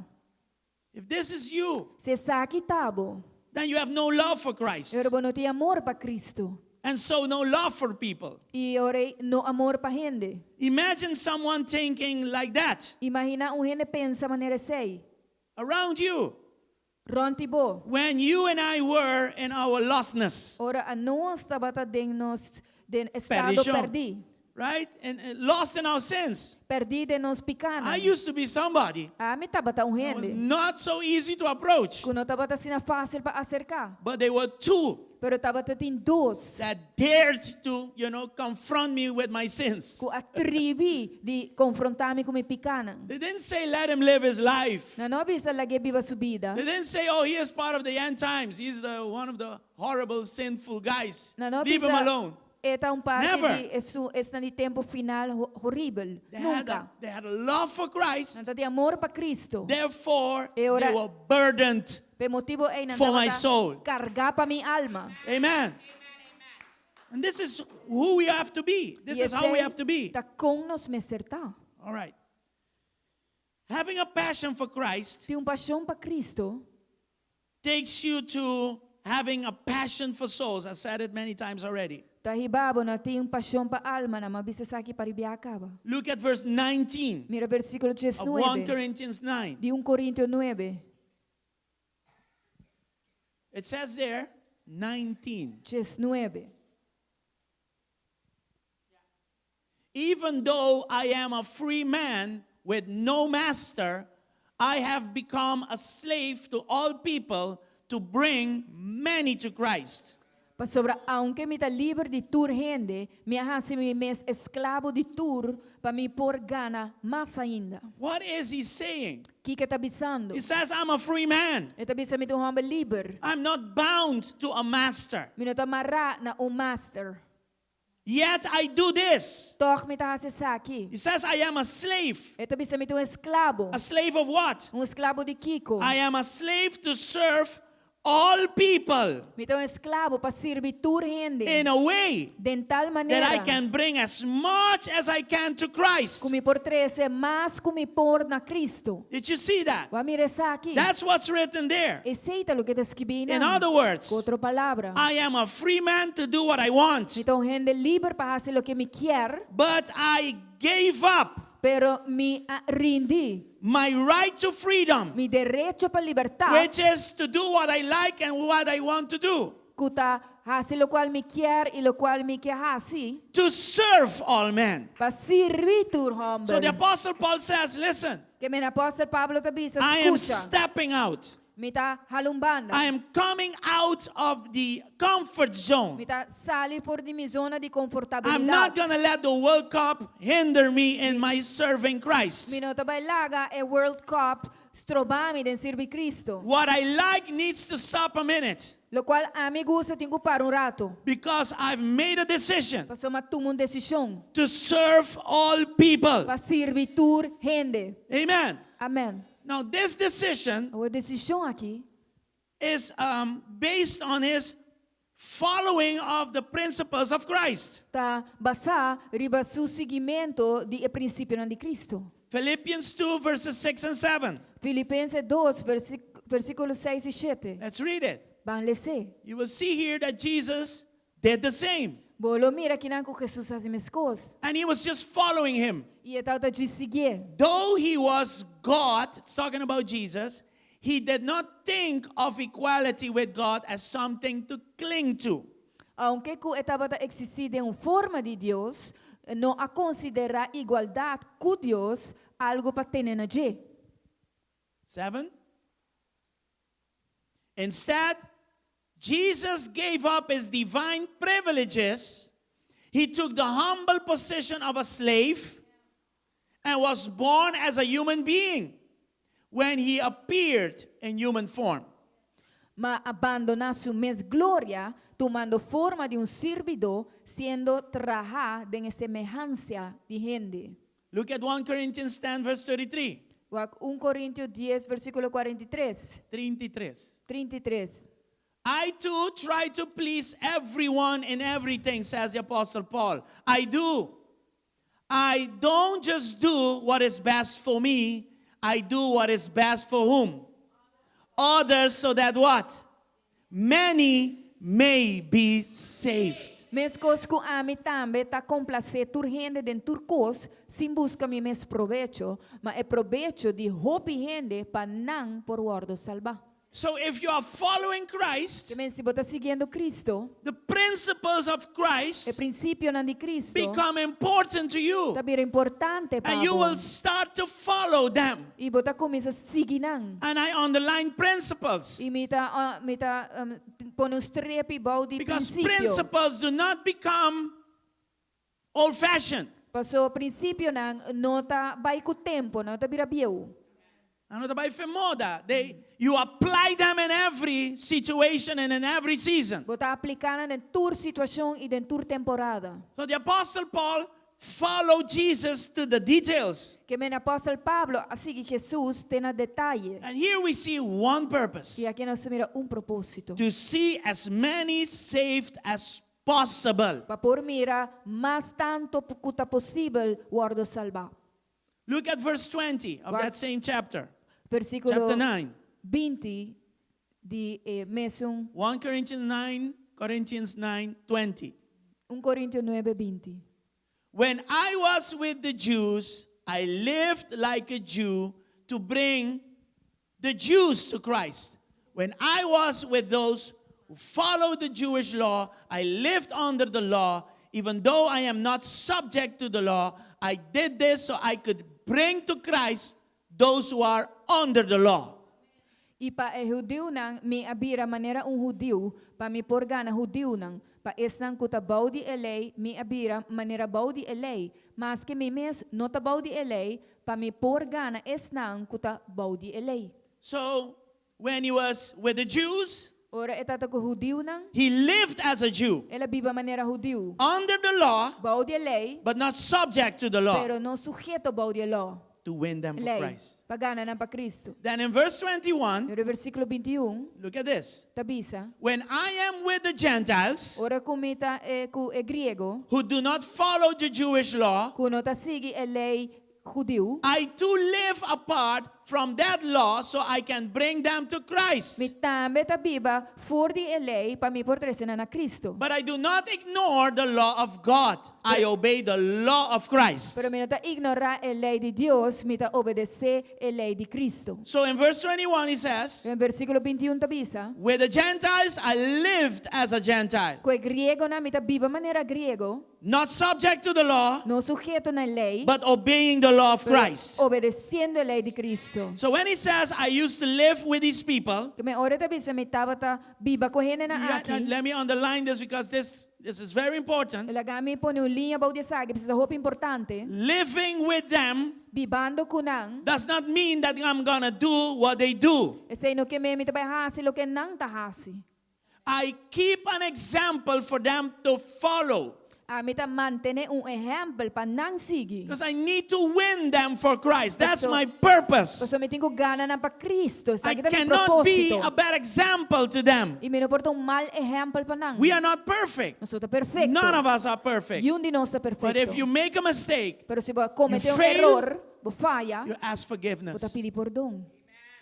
If this is you, Se sa aqui tabo. then you have no love for Christ. Eu não tenho amor para Cristo. And so no love for people. E ore no amor para gente. Imagine someone thinking like that Imagina gente pensa maneira sei. around you. Rontibo. When you and I were in our lostness, Ora a nós tabata den nos den estado Perdition. perdi. right? And lost in our sins. Perdi de nos picana. I used to be somebody. Mi tabata It was gente. not so easy to approach. Kuno tabata sina fácil para acercar. But there were two Pero tabata tin dos. that dared to, confront me with my sins. Ku attribi di confrontarmi come picana. They didn't say, let him live his life. Na no bisa lagi viva su vida. They didn't say, oh, he is part of the end times. He's one of the horrible, sinful guys. Na no Leave him bisa alone. eta parte Never. di esta ni tempo final horrible. Nunca. They had a love for Christ. Nanta di amor pa Cristo. Therefore, E ora- they were burdened. Pe motivo ay For my soul. carga pa mi alma. Amen. And this is who we have to be. This is how we have to be. Ta con nos meserta. All right. Having a passion for Christ Ter paixão para Cristo takes you to having a passion for souls. I said it many times already. tahibabo na ter paixão para alma na mabisa sa aqui para acaba. Look at verse 19 Mira versículo of 1 19 Corinthians 9. de 1 Coríntios 9. It says there, 19. 9. Even though I am a free man with no master, I have become a slave to all people to bring many to Christ. Pa sobra, aunque me está libre de tur gente, me hace mi mes esclavo de tur para me por gana mais ainda. What is he saying? Que está avisando? He says, I'm a free man. Está avisando me tu homem libre. I'm not bound to a master. Me não está amarrar na master. Yet I do this. Toch me está hace aqui. He says, I am a slave. Está avisando me tu esclavo. A slave of what? Esclavo de Kiko. I am a slave to serve all people Me tá esclavo para servir tur gente. in a way De tal that maneira. I can bring as much as I can to Christ. Como por 13 mais como por na Cristo. Did you see that? Vai mirar aqui. That's what's written there. Aceita lo que está escrito. In other words, Com outra palavra. I am a free man to do what I want, Me tá gente livre para fazer lo que me quer, but I gave up pero me rindi my right to freedom, mi derecho para libertad. which is to do what I like and what I want to do, Kuta hace lo cual me quer y lo cual me quer hacer to serve all men. para servir tur homem. So the Apostle Paul says, listen, Que me apóstolo Pablo te dice, I am escucha, stepping out. me tá halumbando. I am coming out of the comfort zone. Me tá sali por de mi zona de I'm confortabilidad. not going to let the World Cup hinder me in my serving Christ. Mi nota bailaga e World Cup strobami den servir Cristo. What I like needs to stop a minute Lo cual a mi gusta tengo para un rato. because I've made a decision Pasó ma tumo una decisión to serve all people. para servir tur gente. Amen. Amén. Now, this decision A decisión aqui is based on his following of the principles of Christ. tá basada riba su seguimento de princípio de Cristo. Philippians 2, verses 6 and 7. Filipenses 2, versículos 6 e 7. Let's read it. Van lecer. You will see here that Jesus did the same. Bolo mira que não Jesus faz as coisas. And he was just following him. E é tal de seguir. Though he was God, it's talking about Jesus, he did not think of equality with God as something to cling to. Aunque que estava a existir de uma forma de Deus, não a considerar igualdade com Deus algo para ter na G. 7. Instead, Jesus gave up his divine privileges. He took the humble position of a slave and was born as a human being when he appeared in human form. Ma abandonar su mes gloria, tomando forma de un servidor, siendo trajado en semejanza de gente. Look at 1 Corinthians 10, verse 33. 1 Corintios 10, versículo 43. 33. I too try to please everyone in everything, says the Apostle Paul. I do. I don't just do what is best for me. I do what is best for whom? Others, so that what? Many may be saved. Mes cos cu ami tambe ta complacer tur gente den tur cos, sin busca mi mes provecho, ma e provecho de hopi gente pa nan por guardo salva. So if you are following Christ, Que men si bota siguiendo Cristo, the principles of e Christ principio nan di Cristo, become important to you. tabir importante pa And you bo. will start to follow them. I bota comienza siginan. And I underline principles. I mita pone un strepi bau di Because principio. principles do not become old-fashioned. Paso principio nan nota bai ku tempo, nota bira bieu. Ano ba moda? You apply them in every situation and in every season. Bota aplicana en tur situación y en tur temporada. So the Apostle Paul followed Jesus to the details. Que men apóstol Pablo, así que Jesús tiene detalles. And here we see one purpose. Y aquí nos mira un propósito. To see as many saved as possible. Pa por mira más tanto puta posible guardo salva. Look at verse 20 of What? that same chapter. Versículo Chapter 9. 20 di mesong 1 Corinthians 9, 20. 1 Corintio 9:20. When I was with the Jews, I lived like a Jew to bring the Jews to Christ. When I was with those who followed the Jewish law, I lived under the law. Even though I am not subject to the law, I did this so I could bring to Christ those who are under the law. Ipa judío nang mi abira manera judío, pa mi porgana judío nang, pa esnang kuta baudi elei, mi abira manera baudi elei, mas que mi mes nota baudi elei, pa mi porgana esnang kuta baudi elei. So, when he was with the Jews, Ora etata ko judío nang, he lived as a Jew, ela biba manera judío, under the law, baudi elei, but not subject to the law, pero no sujeto baudi law. to win them for Lei, Christ. pagana ng pa Cristo. Then in verse 21, Pero versículo 21, look at this. tabisa, When I am with the Gentiles ora kumita ku griego, who do not follow the Jewish law, kuno ta sigi elei judío, I too live apart from that law so I can bring them to Christ. mi tambe ta biba for di elei pa mi portrese na Cristo. But I do not ignore the law of God. I obey the law of Christ. Pero mi no ta ignora elei di Dios, mi ta obedece elei di Cristo. So in verse 21 he says, En versículo 21 tabisa, with the Gentiles I lived as a Gentile, kwe griego na mi ta biba manera griego, not subject to the law, no sujeto na lei, but obeying the law of pero Christ. obedeciendo elei di Cristo. So when he says, I used to live with these people, Que me ore tabisa mi tabata biba ko hene na aki. let me underline this because this is very important. Ilagami po ni linha baudesag, sa hope importante, Living with them bibando kunang, does not mean that I'm gonna do what they do. ese no que me mi tabay hasi lo que nang tahasi. I keep an example for them to follow Amita mantene ejemplo pa nang sigi. because I need to win them for Christ. That's So- my purpose. So mitin ko gana ng pa Cristo, sa I kita may cannot be propósito. a bad example to them. Iminoportong mal ejemplo pa nang. We are not perfect. Nosotros perfecto. None of us are perfect. Yun din sa But perfecto. if you make a mistake, Pero si ba comete you un fail, error, bo falla, you ask forgiveness. bota pili perdón.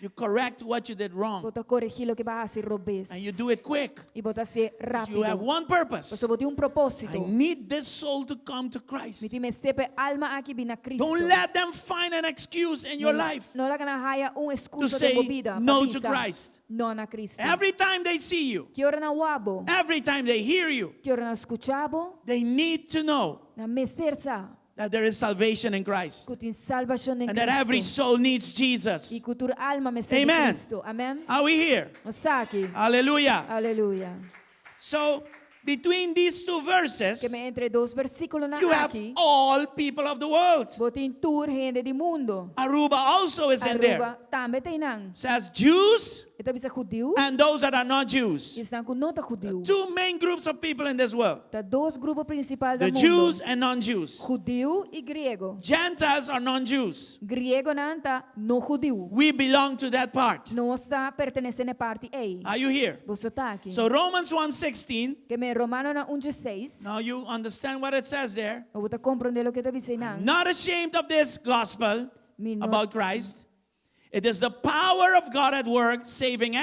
You correct what you did wrong. Bota corregir lo que vas a hacer robes. And you do it quick. Y bota ser Because you have rápido. one purpose. So bote un propósito. I need this soul to come to Christ. Miti me sepe alma aquí bina Cristo. Don't let them find an excuse in your life. No la ganahaya un To excusa say de vida. no pabisa. to Christ. No na Cristo. Every time they see you, Que ora na wabo. every time they hear you, Que ora na escuchabo. they need to know Na mesersa. that there is salvation in Christ. Kutin salvación en And that every Cristo. soul needs Jesus. Y kutur alma me serve Amen. Cristo. Amen. Are we here? No está aquí. Hallelujah. Aleluya. So, between these two Que verses, me entre dos versículos na you have aquí. all people of the world. Botin tur gente di mundo. Aruba also is in there. Aruba tambe tainang. Says Jews Ito bisa judío. and those that are not Jews. Están con nota judío. Two main groups of people in this world. Ta dos grupos principal The del mundo. Jews and non-Jews. Judío y griego. Gentiles are non-Jews. Griego nanta no judío. We belong to that part. No está pertenecendo a parte A. Are you here? Vos está aquí. So Romans 1:16. Que me Romano na 1:6. Now you understand what it says there. O vos comprende lo que te dice nang. Not ashamed of this gospel Mi no- about Christ. It is the power of God at work, saving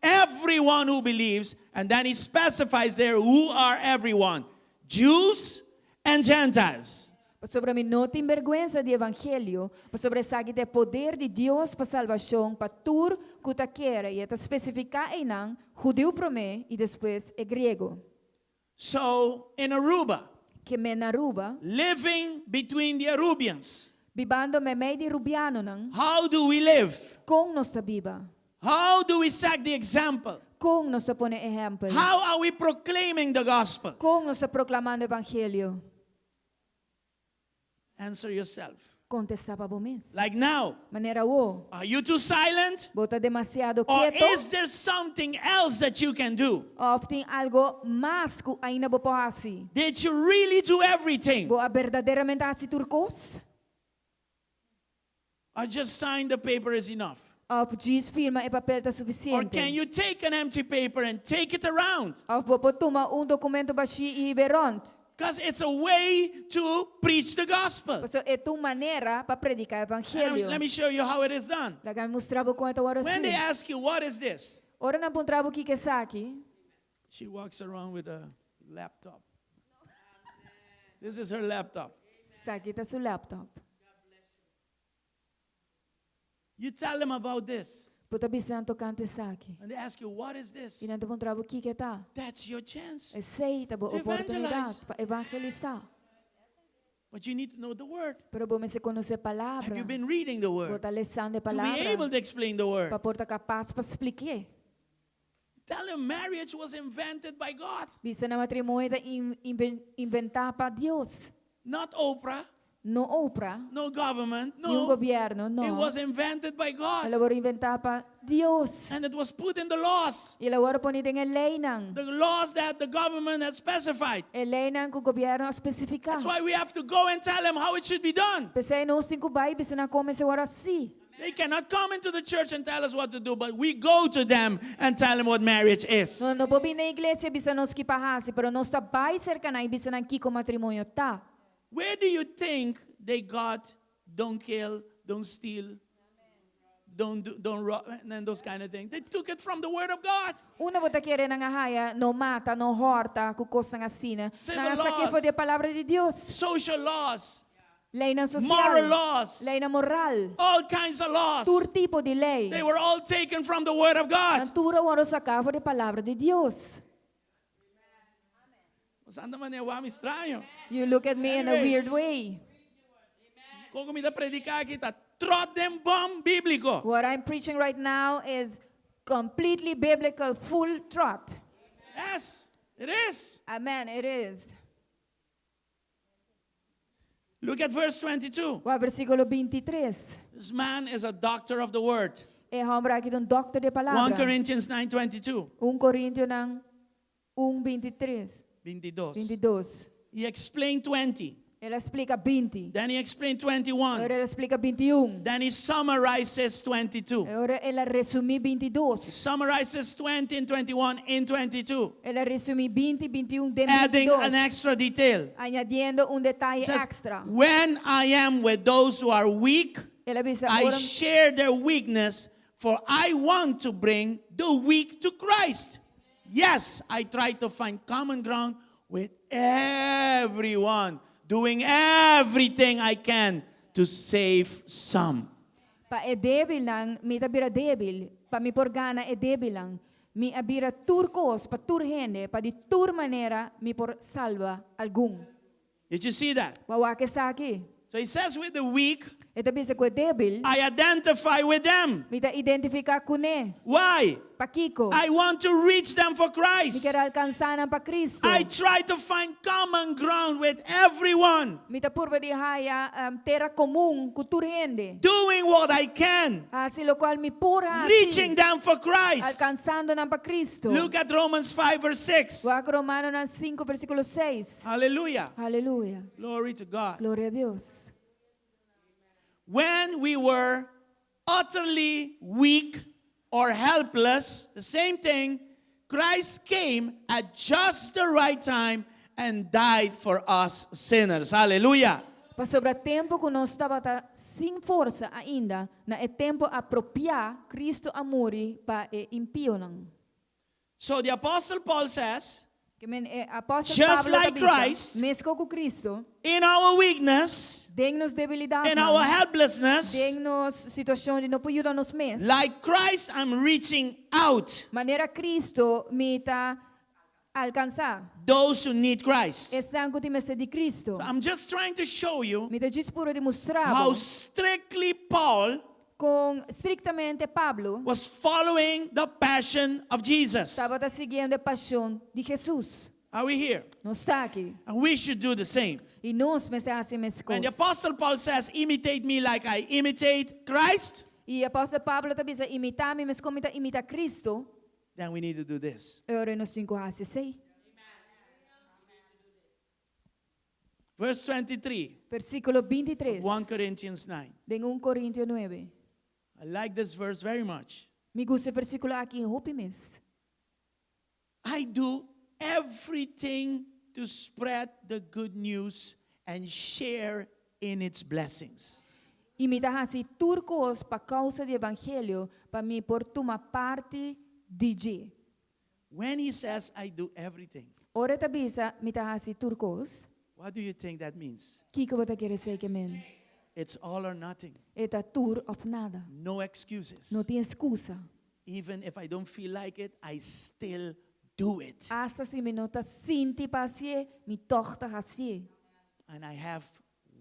everyone who believes. And then he specifies there who are everyone, Jews and Gentiles. Sobre mi no te envergüenza de evangelio, sobre sabe de poder de Dios para salvação, para tur kuta quiera e esta especifica em nang judeu prome e depois é griego. So in Aruba, Que me naruba, living between the Arubians, bibando me mei de rubiano nang, how do we live? com nossa biba, How do we set the example? com nossa pone exemplo, How are we proclaiming the gospel? com nossa proclamando evangelio. Answer yourself. Contestar para mes. Like now, Maneira o, are you too silent? bota demasiado Or quieto, is there something else that you can do? ou tem algo mais que ainda bo assim. Did you really do everything? Boa verdadeiramente assim turcos? Or just sign the paper is enough? Of diz firma e papel tá Or suficiente. can you take an empty paper and take it around? Of bo toma documento baixi e veront. Because it's a way to preach the gospel. So, ito manera para predicar And evangelho. let me show you how it is done. Lagay mostravo com esta hora When they assim. ask you, what is this? Ora na puntravo que sa aqui. She walks around with a laptop. This is her laptop. Sa aqui tá seu laptop. You tell them about this. Puta bisan tocante sa aqui. And they ask you, what is this? E na puntravo que tá. That's your chance. É sei, tá boa To oportunidade evangelize. para evangelizar. But you need to know the word. Pero bom se conhecer palavra. Have you been reading the word? Bota lição de To be palavra. able to explain the word. Para porta capaz para explicar. Tell them marriage was invented by God. Bisa na matrimônio inventar para Deus. Not Oprah, No Oprah, no government, nenhum no. governo, não. It was invented by God. Ela vai inventar para Deus. And it was put in the laws. E ela vai pôr em lei não. The laws that the government has specified. É lei não que o governo especifica. That's why we have to go and tell them how it should be done. Pensei nós tem que vai, bisa na come se ora assim. They cannot come into the church and tell us what to do, but we go to them and tell them what marriage is. Não bobi na igreja bisa nós que parrase, pero nós tá vai cerca na bisa na kiko matrimônio tá. Where do you think they got don't kill, don't steal, don't rob, and those kind of things? They took it from the Word of God. Una bota querer na haya, no mata, no horta, com coisa assim, né? Civil Na essa laws. foi a palavra de Deus. Social laws, Lei na social. moral laws, Lei na moral. all kinds of laws. Tur tipo de lei. They were all taken from the Word of God. Natura ora sacava de palavra de Deus. Santa maneira, o homem estranho. You look at me in a weird way. Kung kumita predicar aqui, tá trot them bomb bíblico. What I'm preaching right now is completely biblical, full trot. Yes, it is. Amen, it is. Look at verse 22. O versículo 23. This man is a doctor of the word. É homem aqui um doctor de 1 palavra. Corinthians 9:22. 1 Coríntios ng 1:23. 22. 22. He explained 20. Ela explica 20. Then he explained 21. Agora ela explica 21. Then he summarizes 22. Agora ela resume 22. Summarizes 20 and 21 in 22. Ela resume 20, 21 de Adding 22. an extra detail. Añadiendo detalle Says, extra. when I am with those who are weak, Ela dice, I ahora, share their weakness, for I want to bring the weak to Christ. Yes, I try to find common ground with everyone, doing everything I can to save some. pa é débil lang, mi tabira débil, pa mi porgana é débil lang, mi abira turcos, pa tur gente, pa di tur manera, mi por salva algum. Did you see that? Wawake sa aqui. So he says with the weak, Ito bisa ko débil, I identify with them. mi ta identifica kune, Why? pa kiko, I want to reach them for mi Christ. kera alcanzanan pa Cristo. I try to find common ground with everyone, Mi ta purba di haya terra comum, kutur gente. doing what I can, Así lo cual mi pura reaching them for Christ. alcanzando ng pa Cristo. Look at Romans 5 verse 6. Wak Romano ng 5 versículo 6. Hallelujah. Hallelujah. Glory to God. Gloria a Dios. When we were utterly weak or helpless, the same thing, Christ came at just the right time and died for us sinners. Hallelujah. Pa sobra tempo que nós estava sem força ainda, na é tempo apropriar Cristo a morrer para impio lang. So the Apostle Paul says, Que men apóstolo Just Pablo like tabisa, Christ, mesmo com Cristo, in our weakness, den-nos debilidade, in our helplessness, den-nos situação de não pode nos mes. like Christ, I'm reaching out Maneira Cristo me tá alcançar. those who need Christ. Estão com timese de Cristo. I'm just trying to show you Me tá just puro demonstrar how strictly Paul com strictamente Pablo was following the passion of Jesus. estava seguindo a paixão de Jesus. Are we here? Não está aqui. And we should do the same. E nós me assim mesmo When the coisas. Apostle Paul says, imitate me like I imitate Christ, E o apóstolo Pablo também diz, imitar-me, mas como imita Cristo, then we need to do this. agora nós temos que fazer assim. Verse 23, Versículo 23, 1 Corinthians 9. de 1 Coríntios 9. I like this verse very much. Me gusta o versículo aqui, roupe mes. I do everything to spread the good news and share in its blessings. E me dá assim turcos para causa do evangelho, para me por tomar parte de G. When he says, I do everything, Ora tabisa me dá assim turcos, what do you think that means? que você quer dizer que men? It's all or nothing. É da tur of nada. No excuses. Não tem excusa. Even if I don't feel like it, I still do it. Hasta se me nota sinti pasie, me torta assim. And I have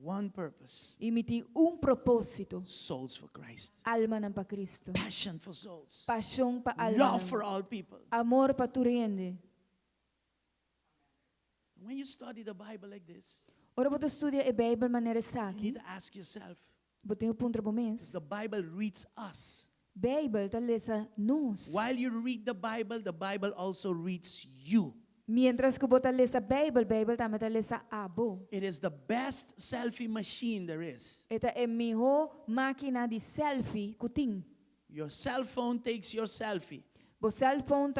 one purpose. E me tem propósito. Souls for Christ. Alma não para Cristo. Passion for souls. Paixão para alma. Love for all people. Amor para tu rende. When you study the Bible like this, Ora você estuda a Bíblia de maneira you need aqui. to ask yourself, Você tem ponto para mim. does the Bible reads us? Bíblia está lesa nós. While you read the Bible also reads you. Mientras que você lê a Bíblia, Bíblia também está lesa abo. It is the best selfie machine there is. Esta é a melhor máquina de selfie que tem. Your cell phone takes your selfie. O cell phone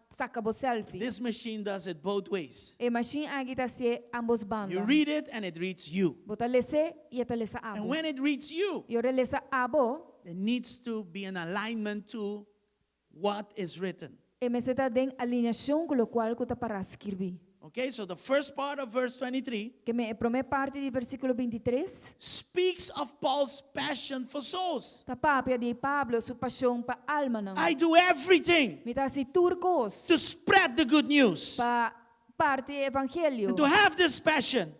saca o selfie. This machine does it both ways. E machine aqui está se ambos You bandas. read it and it reads you. Você lê e está lesa And abo. when it reads you, E ora lesa abo, there needs to be an alignment to what is written. e me está dando alinhação com o qual você para escrever. Okay, so the first part of verse 23 Que me primeira parte do versículo 23, speaks of Paul's passion for souls. tá papia de Pablo, sua paixão para alma não. I do everything Me tá se turcos to spread the good news. para parte evangelho. And to have this passion,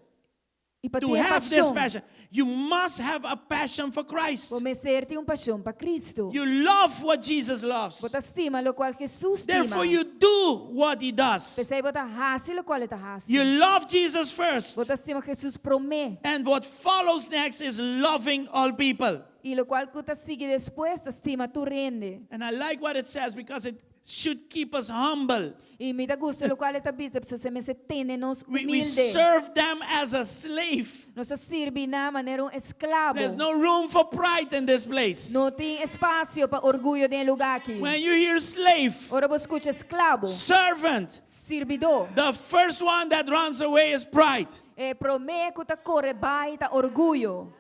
E para to ter have this paixão, passion, you must have a passion for Christ. como ser ter paixão para Cristo. You love what Jesus loves. Você estima o qual Jesus estima. Therefore, you do what he does. Pensei você hace o qual está hace. You love Jesus first. Você estima Jesus promete. And what follows next is loving all people. E o qual você sigue depois, estima tu rende. And I like what it says because it should keep us humble. E me dá gosto o qual está bisa, porque se me se tene nos We humilde. serve them as a slave. Nos sirve na maneira escravo. There's no room for pride in this place. Não tem espaço para orgulho de lugar aqui. When you hear slave, Ora você escuta escravo, servant, servidor. the first one that runs away is pride. E promete que tá corre baita orgulho.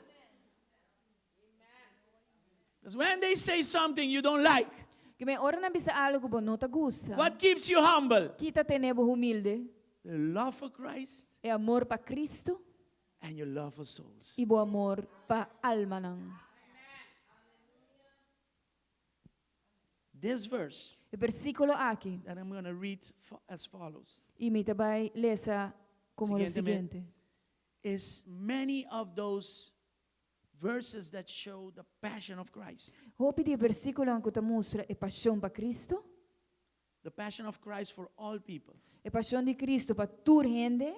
Because when they say something you don't like, Que me ora na bisa algo que não te gusta. what keeps you humble? Kita tenebo humilde. The love for Christ É amor para Cristo and your love for souls. e bo amor para alma nang. This verse O versículo aqui. that I'm going to read as follows E me também lesa como o Siguientemente. seguinte. is many of those verses that show the passion of Christ. Hopi di versículo ang kuta mostra e paixão para Cristo. The passion of Christ for all people. E paixão de Cristo para tur gente.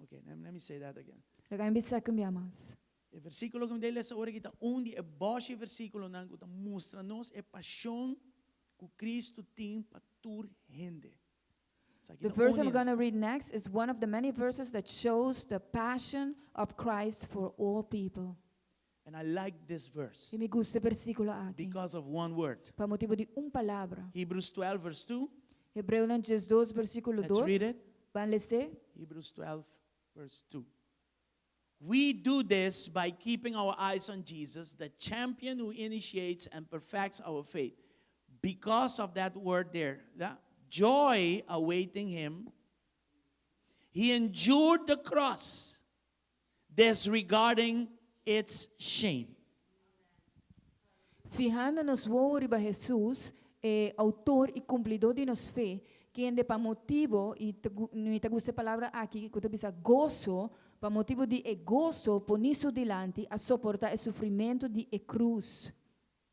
Okay, let me say that again. Laga bisa cambia mais. O versículo que me dele essa hora kita onde é boche versículo nang kuta mostra nos é paixão que Cristo tem para tur gente. The verse I'm going to read next is one of the many verses that shows the passion of Christ for all people. And I like this verse E me gusta versículo aqui. because of one word. Para motivo de palavra. Hebrews 12 verse 2. Hebreu 12 versículo Let's 2. read it. Van lezer? Hebrews 12 verse 2. We do this by keeping our eyes on Jesus, the champion who initiates and perfects our faith. Because of that word there, that joy awaiting him, he endured the cross, disregarding its shame. Fijando-nos sobre Jesus, autor e cumpridor de nossa fé, que ende para motivo, e não te gusta a palavra aqui, que te bisa gozo, para motivo de gozo, por isso delante, a suportar o sofrimento de cruz.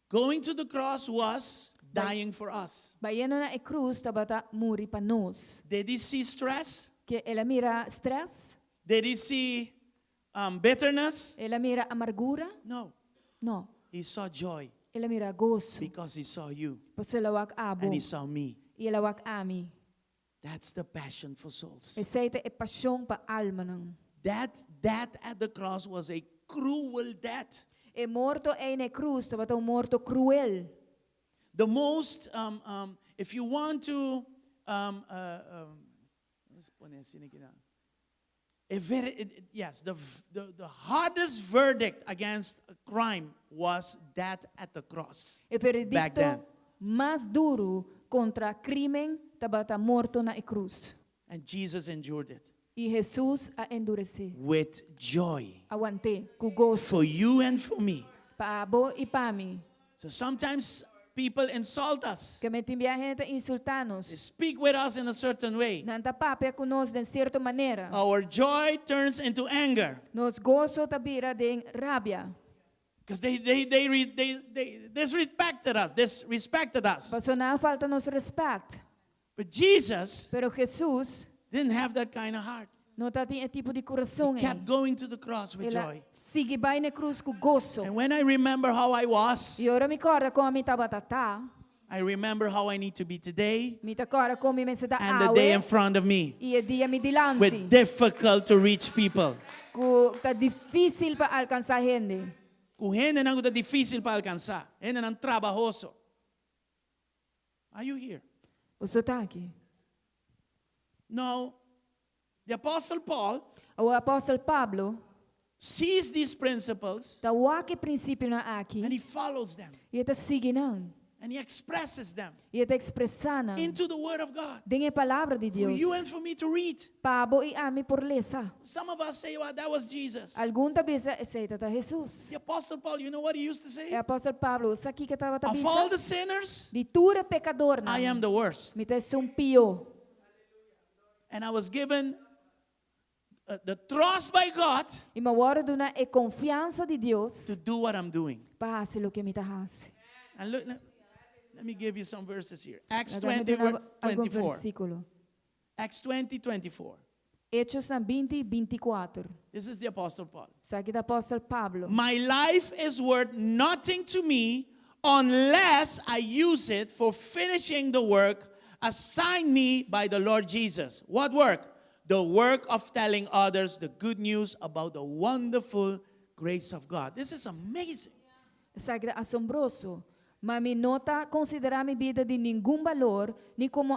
Going to the cross was dying for us. Baiano na cruz, tabata muri para nós. Did he see stress? Que ela mira stress, Did he see bitterness? ela mira amargura, No. não. He saw joy Ela mira gozo, because he saw you porque ela wak abo, and he saw me. e ela wak ami. That's the passion for souls. Essa é paixão para alma não. That death at the cross was a cruel death. E morto é na cruz, tabata morto cruel. The most, if you want to Yes, the hardest verdict against a crime was death at the cross. E Back then. veredicto mais duro contra crimen tabata morto na cruz. And Jesus endured it E Jesus a endurecer. with joy Aguante, com gozo. for you and for me. Pa abo e pa mi. So sometimes people insult us. Que me timbia gente insultanos. They speak with us in a certain way. Nanta papia conosco de certa maneira. Our joy turns into anger Nos gozo tabira de rabia. because they disrespected us. Paso na falta nos respeito. But Jesus Pero Jesus didn't have that kind of heart. não tá tinha tipo de coração. He kept going to the cross with Ela joy. sigue vai na cruz com gozo. And when I remember how I was, E ora me corda como me tava tatá. I remember how I need to be today Me ta corda como me se da and the day in awe. front of me E dia me dilanci. with difficult to reach people. Tá difícil para alcançar gente. Kung gente nang uda difícil para alcançar, gente nang trabajoso. Are you here? Você tá aqui. No. The Apostle Paul O apóstolo Pablo sees these principles tá o que princípio na aqui. and he follows them E tá seguindo. and he expresses them E tá expressando. into the Word of God Tem a palavra de for Deus. you and for me to read. Pabo e ami por lesa. Some of us say, well, that was Jesus. Algum tabisa aceita tá Jesus. The Apostle Paul, you know what he used to say? É apóstolo Pablo, isso aqui que tava Of all tabisa. the sinners, De tura pecador na. I am the worst. Me tá um pio. And I was given the trust by God E uma hora duna é confiança de Deus. to do what I'm doing. Para fazer o que me tá fazendo. And look, let me give you some verses here. Acts Agora me 20, dá algum 24. versículo. Acts 20, 24. Hechos 20, 24. This is the Apostle Paul. Isso aqui da apóstolo Pablo. My life is worth nothing to me unless I use it for finishing the work assigned me by the Lord Jesus. What work? The work of telling others the good news about the wonderful grace of God. This is amazing. Isso aqui é assombroso. Mas me nota considerar minha vida de nenhum valor, nem como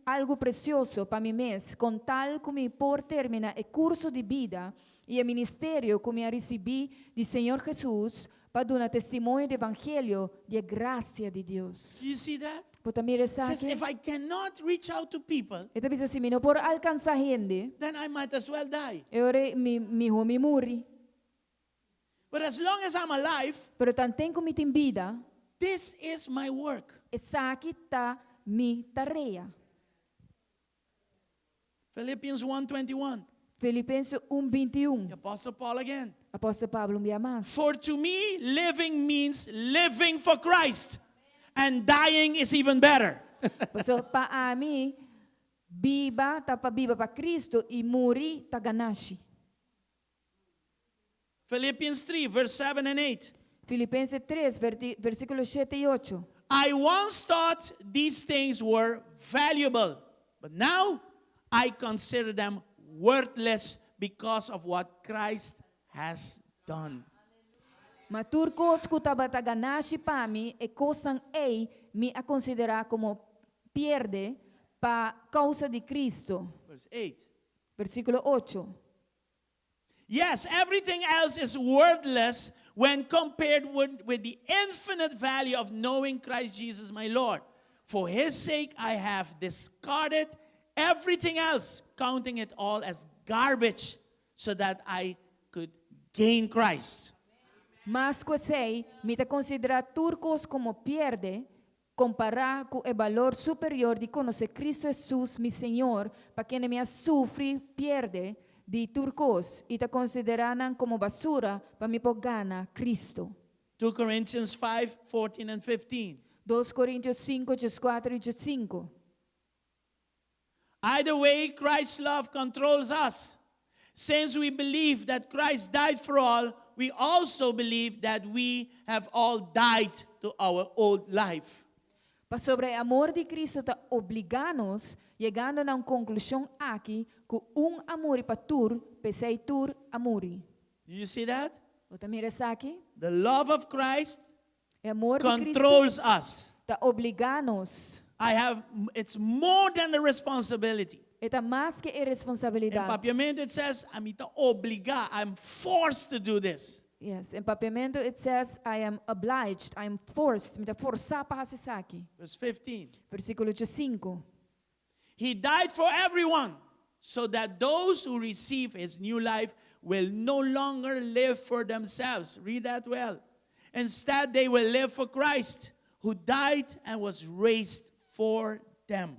algo precioso para mim mesmo, com tal como por terminar o curso de vida e o ministério que eu recebi do Senhor Jesus para dar testemunho do Evangelho de graça de Deus. Do you see that? Pode mirar It says, aqui? if I cannot reach out to people, Então, pensa assim, não por alcançar gente, then I might as well die. eu me morri. But as long as I'm alive, Pero tanto como tem vida, this is my work. essa aqui está minha tarefa. Philippians 1:21. Filipenses 1:21. The Apostle Paul again. Apóstolo Pablo me ama. For to me, living means living for Christ, and dying is even better. So para mim, viva para Cristo e morrer ta ganache. Philippians 3, verse 7 and 8. Filipenses 3, versículos 7 y 8. I once thought these things were valuable, but now I consider them worthless because of what Christ has done. Maturcos que estava ta ganache para mim e coisas ei me a considerar como pierde para causa de Cristo. Verse 8. Versículo 8. Yes, everything else is worthless when compared with the infinite value of knowing Christ Jesus my Lord. For his sake I have discarded everything else, counting it all as garbage, so that I could gain Christ. Mas que sei, me te considera turcos como pierde, comparar com o valor superior de conhecer Cristo Jesus, mi Senhor, para quem me sofre, pierde, de turcos, e te consideran como basura, para me por gana Cristo. 2 Corinthians 5, 14 and 15. 2 Coríntios 5, 4 e 5. Either way, Christ's love controls us. Since we believe that Christ died for all, we also believe that we have all died to our old life. Pa sobre o amor de Cristo te obliga-nos, chegando a uma conclusão aqui, que amor para tur, pesei tur amori. Do you see that? Você mira isso aqui? The love of Christ O amor de Cristo controls us. te obliga-nos. It's more than a responsibility. Eta más que In responsabilidad. Papiamento it says, amita obliga, I'm forced to do this. Yes, in Papiamento it says, I am obliged, I am forced. Mita forçar para fazer aqui. Verse 15. Versículo 5. He died for everyone, so that those who receive his new life will no longer live for themselves. Read that well. Instead, they will live for Christ, who died and was raised for them.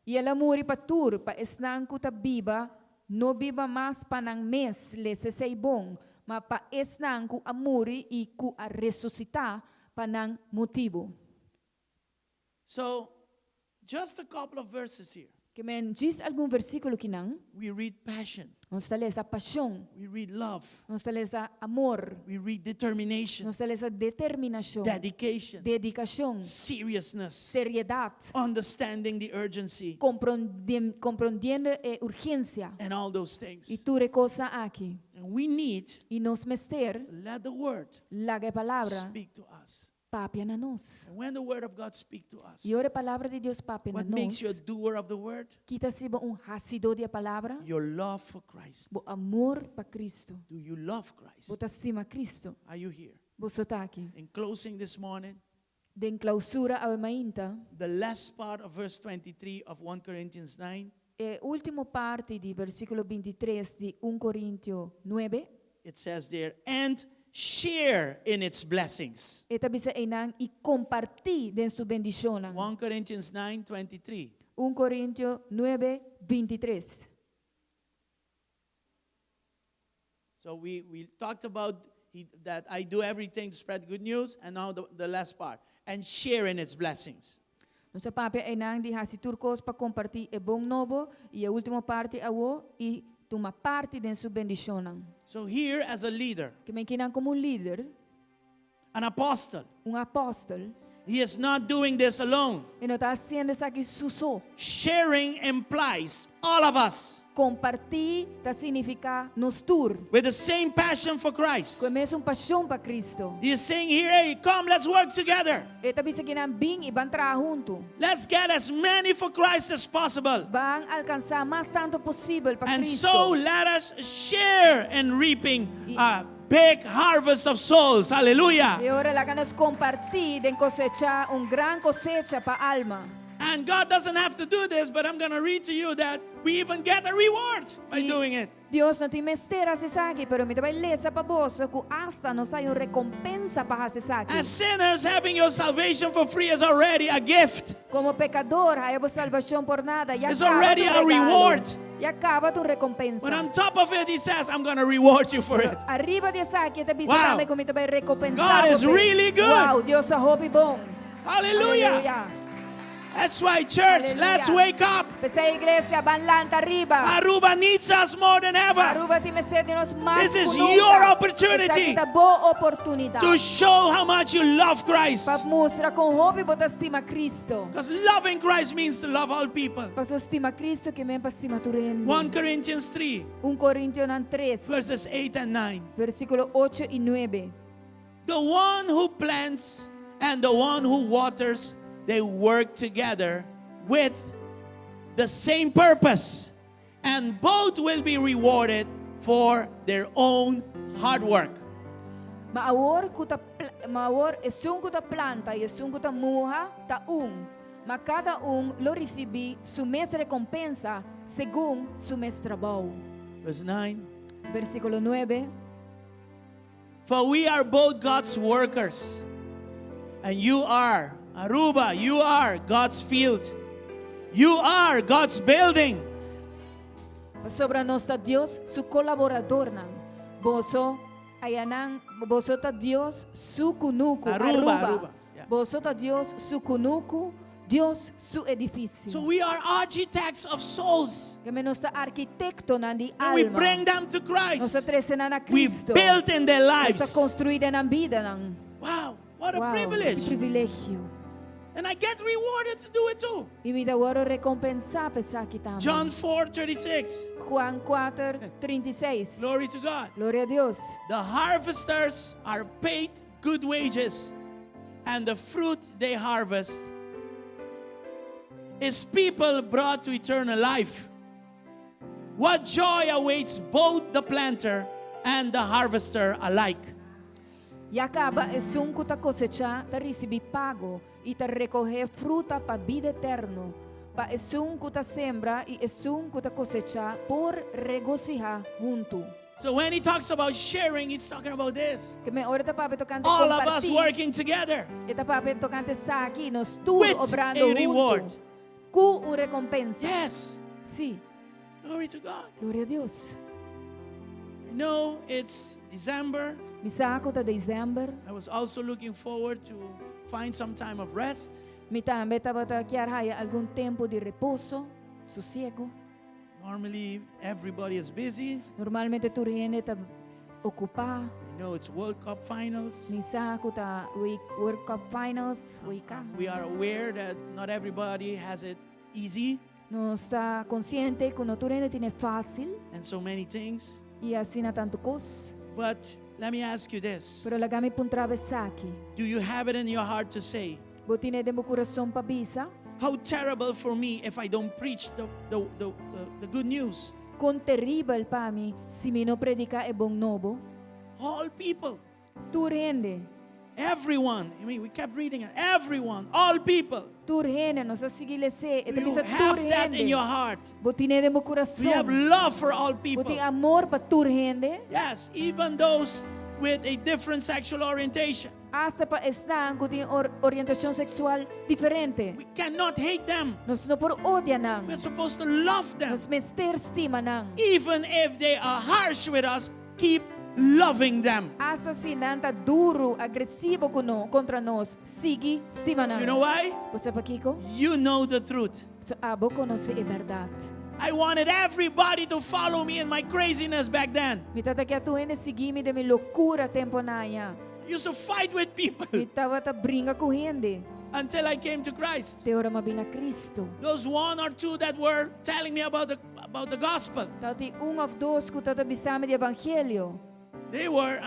E ela muri pa tur, pa esnan kuta biba, no biba mas panang mes le se sei bom, ma pa esnan ku amuri e ku a resuscitar panang motivo. So, just a couple of verses here. Que men diz algum versículo que não, We read passion, nós talvez a paixão, we read love, nós talvez a amor, we read determination, nós talvez a determinação, dedication, dedicação, seriousness, seriedade, understanding the urgency, compreendendo a urgência. and all those E things. tudo coisa aqui. And we need E nós mester, to let the word laga a palavra, speak to us. papia na nós. And when the word of God speaks to us, E ora a palavra de Deus papia na what makes nós. you a doer of the word? Kita siba hasido de palavra, Your love for Christ. bo amor para Cristo. Do you love Christ? Bo estima Cristo. Are you here? Bo aqui. In closing this morning, Den clausura a mainta, the last part of verse 23 of 1 Corinthians 9, e último parte di versículo 23 di 1 Corintio 9, it says there, and share in its blessings. eta bisa enang i compartir den su bendición. 1 Corinthians 9, 23. 1 Corintio 9, 23. So we talked about that I do everything to spread good news, and now the last part, and share in its blessings. Nossa papia enang di hasi turcos pa compartir e bom novo, e a última parte awo i toma parte den su bendición. So here as a leader, Que men kinang como líder, an apostle, apóstol, he is not doing this alone. e não está haciendo isso aqui suso. Sharing implies all of us Compartir tá significa nos tur. with the same passion for Christ. Com a mesma paixão para Cristo. He is saying here, hey, come, let's work together. E tabi sa ginambing ibang trabaho junto. Let's get as many for Christ as possible. Bang alcançar mais tanto possível para And Cristo. so let us share in reaping a big harvest of souls. Hallelujah. E ora lá que nós compartir de cosechar gran cosecha para alma. And God doesn't have to do this, but I'm going to read to you that we even get a reward by E doing it. Deus não te mestera se sabe, pero me vai lesa para vos que hasta nos hay uma recompensa para se sabe. As sinners, having your salvation for free is already a gift. Como pecador, hay a salvação por nada. Ya It's acaba already tu a regalo. reward. Ya acaba tu recompensa. But on top of it, he says, I'm going to reward you for it. Arriba de esa que te Wow. bisa como te vai recompensar. God is por- really good. Wow, Deus é hobby bom. Hallelujah. Aleluya. That's why, church, Hallelujah. let's wake up. Esa iglesia banlanta arriba. Aruba needs us more than ever Aruba ti mesede nos más This is que nunca. your opportunity Esa é boa oportunidade. to show how much you love Christ. Para mostrar com hobby bota estima Cristo. Because loving Christ means to love all people. Para estima Cristo que me para estima tu reino. 1 Corinthians 3, 1 Coríntios 3, verses 8 and 9. versículo 8 y 9. The one who plants and the one who waters, they work together with the same purpose, and both will be rewarded for their own hard work. Maawor esung kuta planta e esung kuta muha ta ma cada lo recibi su mes recompensa según su mes trabajo. Verse 9. Versículo 9. For we are both God's workers, and you are, Aruba, you are God's field. You are God's building. Sobra nos ta Dios su colaborador nang. Boso boso ta Dios su kunuku. Aruba. Yeah. Boso ta Dios su kunuku, Dios su edificio. So we are architects of souls. Que nos ta arquitecto nan di And we alma. bring them to Nos Christ. trece na We Cristo. build in their Nos lives. construída na vida nang. Wow, what a Wow, privilege. que privilegio. And I get rewarded to do it too. E me dá agora recompensar pensar aqui também. John 4:36. Juan 4, 36. Glory to God. Glória a Deus. The harvesters are paid good wages, and the fruit they harvest is people brought to eternal life. What joy awaits both the planter and the harvester alike. E acaba e sunco ta cosecha, ta recebi pago, e ta recoger fruta pa vida eterno. Pa e sunco ta sembra, e sunco ta cosecha, por regocijar junto. So when he talks about sharing, he's talking about this. Que me ora ta pape tocante All of us compartir. working together E ta pape tocante sa aqui, nos tur with obrando a reward. junto. Cu un recompensa. Yes. Sí, Glory to God. gloria a Deus. I know it's December. Mi saco ta dezembro. I was also looking forward to find some time of rest. Mi tambe tava ta chiar haya algún tempo di reposo, sossego. Normally, everybody is busy. Normalmente tu rende ta ocupar. I know it's World Cup finals. Mi saco ta World Cup Finals, uika. We are aware that not everybody has it easy No está consciente que no tu rende tiene fácil and so many things. y así na tanto cos. But let me ask you this. Pero la gami puntra besaki. Do you have it in your heart to say, Bo tine de mo coração pa bisa. how terrible for me if I don't preach the good news? Con terrible pa mi si mi no predica e bon novo. All people, Tu rende. everyone. I mean, we kept reading it. Everyone, all people. Tu rende, no sa sigile se. E Do you bisa tu have that in your rende. heart? Bo tine de mo Do you have coração. love for all Bo people? ti amor pa tu rende. Yes, even those with a different sexual orientation. Hasta pa están con orientación sexual diferente. We cannot hate them. Nos no por odia nang. We're supposed to love them. Nos mester estima nang. Even if they are harsh with us, keep loving them. Hasta si nanta duro, agresivo contra nos, sigi estima nang. You know why? Você pa Kiko? You know the truth. So abo conoce a verdad. I wanted everybody to follow me in my craziness back then. Mi tata que tu ende sigimi de mi loucura tempo naya. I used to fight with people Mi tava ta brinca com gente. until I came to Christ. Te ora mabina Cristo. Those one or two that were telling me about the gospel, Tati of dos ku tata bisame de evangelio. they were,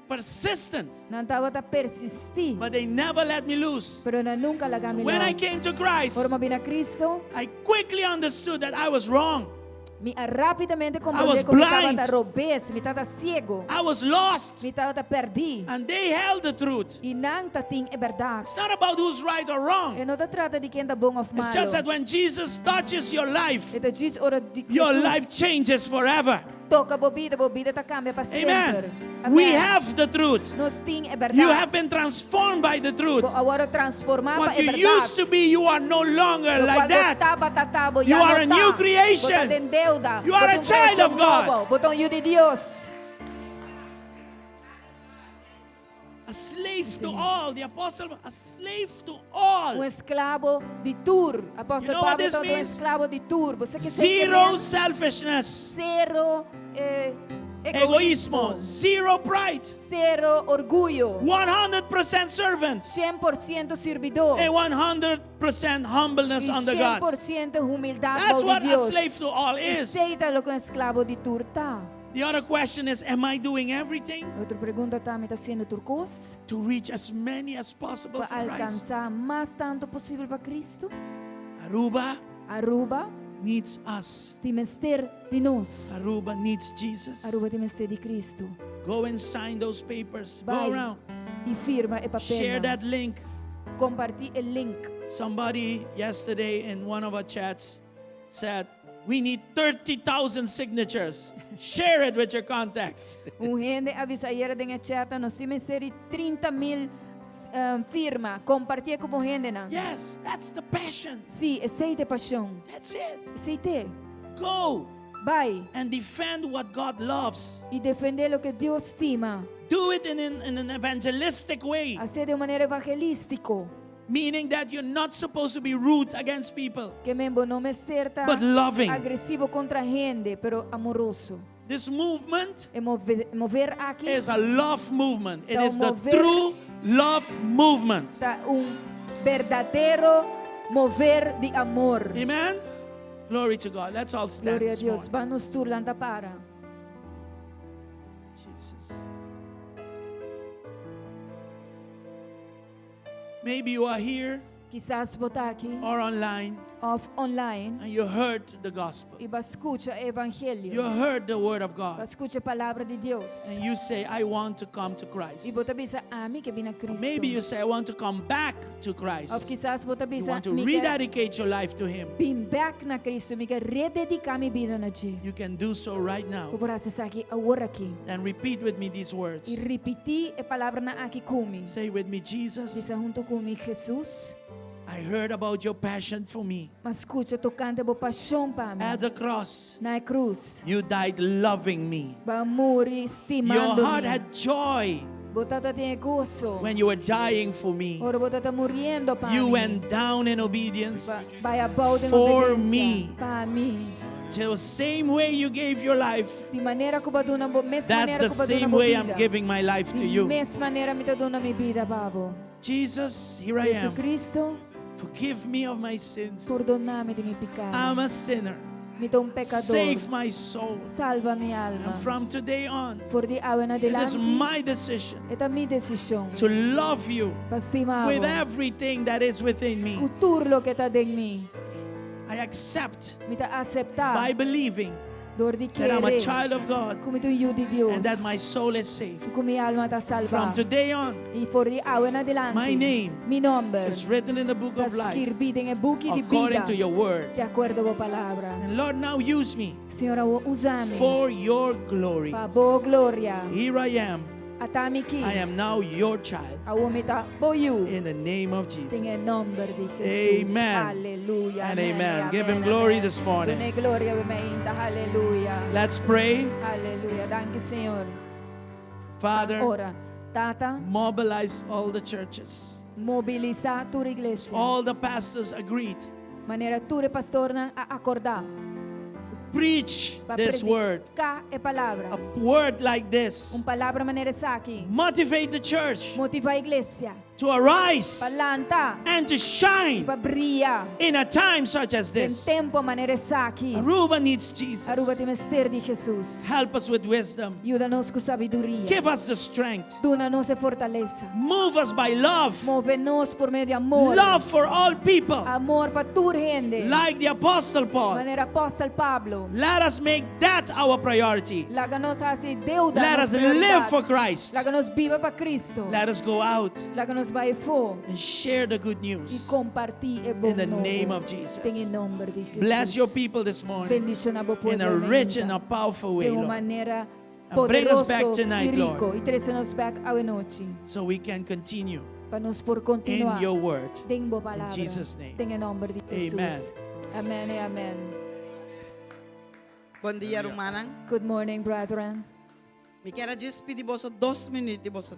persistent, Nan tava ta persistir. but they never let me loose. Pero na nunca la gami When I los. came to Christ, Ora mabina Cristo. I quickly understood that I was wrong. Mi rapidamente was comprendí que mi tava blind. ta robes, mi tava ciego. I was lost, Mi tava ta perdi. and they held the truth. E não ta ting é verdade. It's not about who's right or E wrong. não ta trata de quem tá bom ou It's just that malo. when Jesus touches your life, E ta diz ora de your Jesus life changes forever. toca bobida ta cambia para sempre. Amen. Amém. We have the truth. Nos ting é verdade. You have been transformed by the truth. Agora transformar What para you é verdade. used to be, you are no longer Lo like qual that. botava, tatabo, You já are a não new tá. creation. Bota dendeuda. You are Bota a child criação of God. novo. Bota filho de Deus. A slave to all. The apostle, a slave to all. Escravo de tur. Apóstolo You know what Pablo this todo means? escravo de tur. Você que Zero selfishness. zero Egoísmo. Zero pride. zero orgulho. 100% servant. 100% servidor. And 100% humbleness E under God. 100% humildade That's de what a Deus. slave to all is. Aceita lo que um escravo de tur tá. The other question is, am I doing everything Outra pergunta tá, me tá sendo turcos? to reach as many as possible Para for Christ? alcançar mais tanto possível para Cristo? Aruba Aruba, needs us. te mester de nós. Aruba needs Jesus. Aruba te mester de Cristo. Go and sign those papers. Vai Go around. e firma e Share papel. that link. Compartilhe o link. Somebody yesterday in one of our chats said, we need 30,000 signatures. Share it with your contacts. Gente avisa ayer de chat, nós se mester de 30,000 firma. Compartilhe com gente na. Yes, that's the passion. Sim, aceite paixão. That's it. Aceite. Go Vai and defend what God loves. e defender o que Deus estima. Do it in an evangelistic way, Hacer de maneira evangelístico. meaning that you're not supposed to be rude against people, Que mesmo não mester tá but loving. agressivo contra gente, pero amoroso. This movement É mover aqui is a love movement. It Então, is the mover- true love movement. tá verdadeiro mover de amor. Amen? Glory to God. Let's all stand Glória a this Deus. morning. Vamos turlanta para. Jesus. Maybe you are here Quizás botar aqui or online of online, and you heard the gospel. iba escucha evangelio, You heard the word of iba God. escucha palabra de Dios. And you say, I want to come to Christ. Ibo tabi sa ami que bina Cristo. Maybe you say, I want to come back to Of Christ. quizás bo tabi You sa want to mi ka rededicate your life to Him. bim back na Cristo, mi ka rededicar mi vida na Diyo. You can do so right now. Kupura sa saki awara ki. And repeat with me these words. I repeti e palavra na aki kumi. Say with me, Jesus, Disa junto kumi, Jesus, I heard about your passion for me. mas escucha tocante bo paixão pa mi. At the cross, Na cruz, you died loving me. ba muri Your estimando heart mi. had joy Botata tinha gozo. when you were dying for me. Ora botata muriendo pa You mi. went down in obedience Vai about in for obediência me. pa mi. The same way you gave your life, Di maneira que ba dona bo, mes that's maneira the que ba dona same bo way I'm vida. giving my life to Di you. mes maneira mi ta dona mi vida, babo. Jesus, here I Jesus am. Cristo, Forgive me of my sins. perdona-me de mi pecado. I'm a sinner. Mi tô pecador. Save my soul. Salva mi alma. And from today on, Por di awe na it is adelante, my decision esta mi decisão. to love you Pastimavo. with everything that is within me. Cultur lo que ta den mi. I accept Mi ta acceptar. by believing Dor di that I'm a querer. child of God Como tu io di Dios. and that my soul is saved. Como mi alma ta From salva. today on, E por di awe na adelante. my name Mi nome. is written in the book Ta of life scrivito in buchi di according vida. to your word. De acordo com a palavra. And Lord, now use me Senhora, usa-me. for your glory. Pa boa glória. Here I am. Atami ki. I am now your child. A umita boyu. In the name of Em Jesus. nome de Jesus. Amen. Hallelujah. And amen. Give him glory this morning. Dune gloria we ainda. Hallelujah. Let's pray. Hallelujah. Danke, Senhor. Father, Ora, Tata, mobilize all the churches. mobiliza tua igreja. All the pastors agreed Maneira tua pastor na a acordar. to preach this word. Predicar e palavra. A word like this. Palavra maneira essa aqui. Motivate the church Motiva a igreja. to arise Palanta. and to shine Para brilhar. in a time such as Em this. tempo maneira essa aqui. Aruba needs Aruba Jesus. tem mistério de Jesus. Help us with wisdom. Ajuda-nos com sabedoria. Give us the strength. Dona-nos a fortaleza. Move us by love. Move-nos por meio de amor. Love for all people. Amor para toda gente. Like the Apostle Paul. Maneira apóstolo Pablo. Let us make that our priority. Laga-nos assim, Deus dá Let us live for Christ. Laga-nos viva para Cristo. Let us go out Laga-nos vai fora and share the good e news compartilhe bom in the novo. name of Tem em Jesus. nome de Jesus. Bless your people this morning Bendición a povo in a rich and a powerful way, de uma Lord, maneira And bring us poderosa back e tonight, rico. Lord. E traz-nos back à noite. so we can continue Para nos por in continuar. your word. Tem boa palavra. In Jesus' name. Tem em nome de Jesus. Amen. Amém e amém. Bom dia, Romana. Good morning, brethren. Me quero despedir de você 2 minutos de você.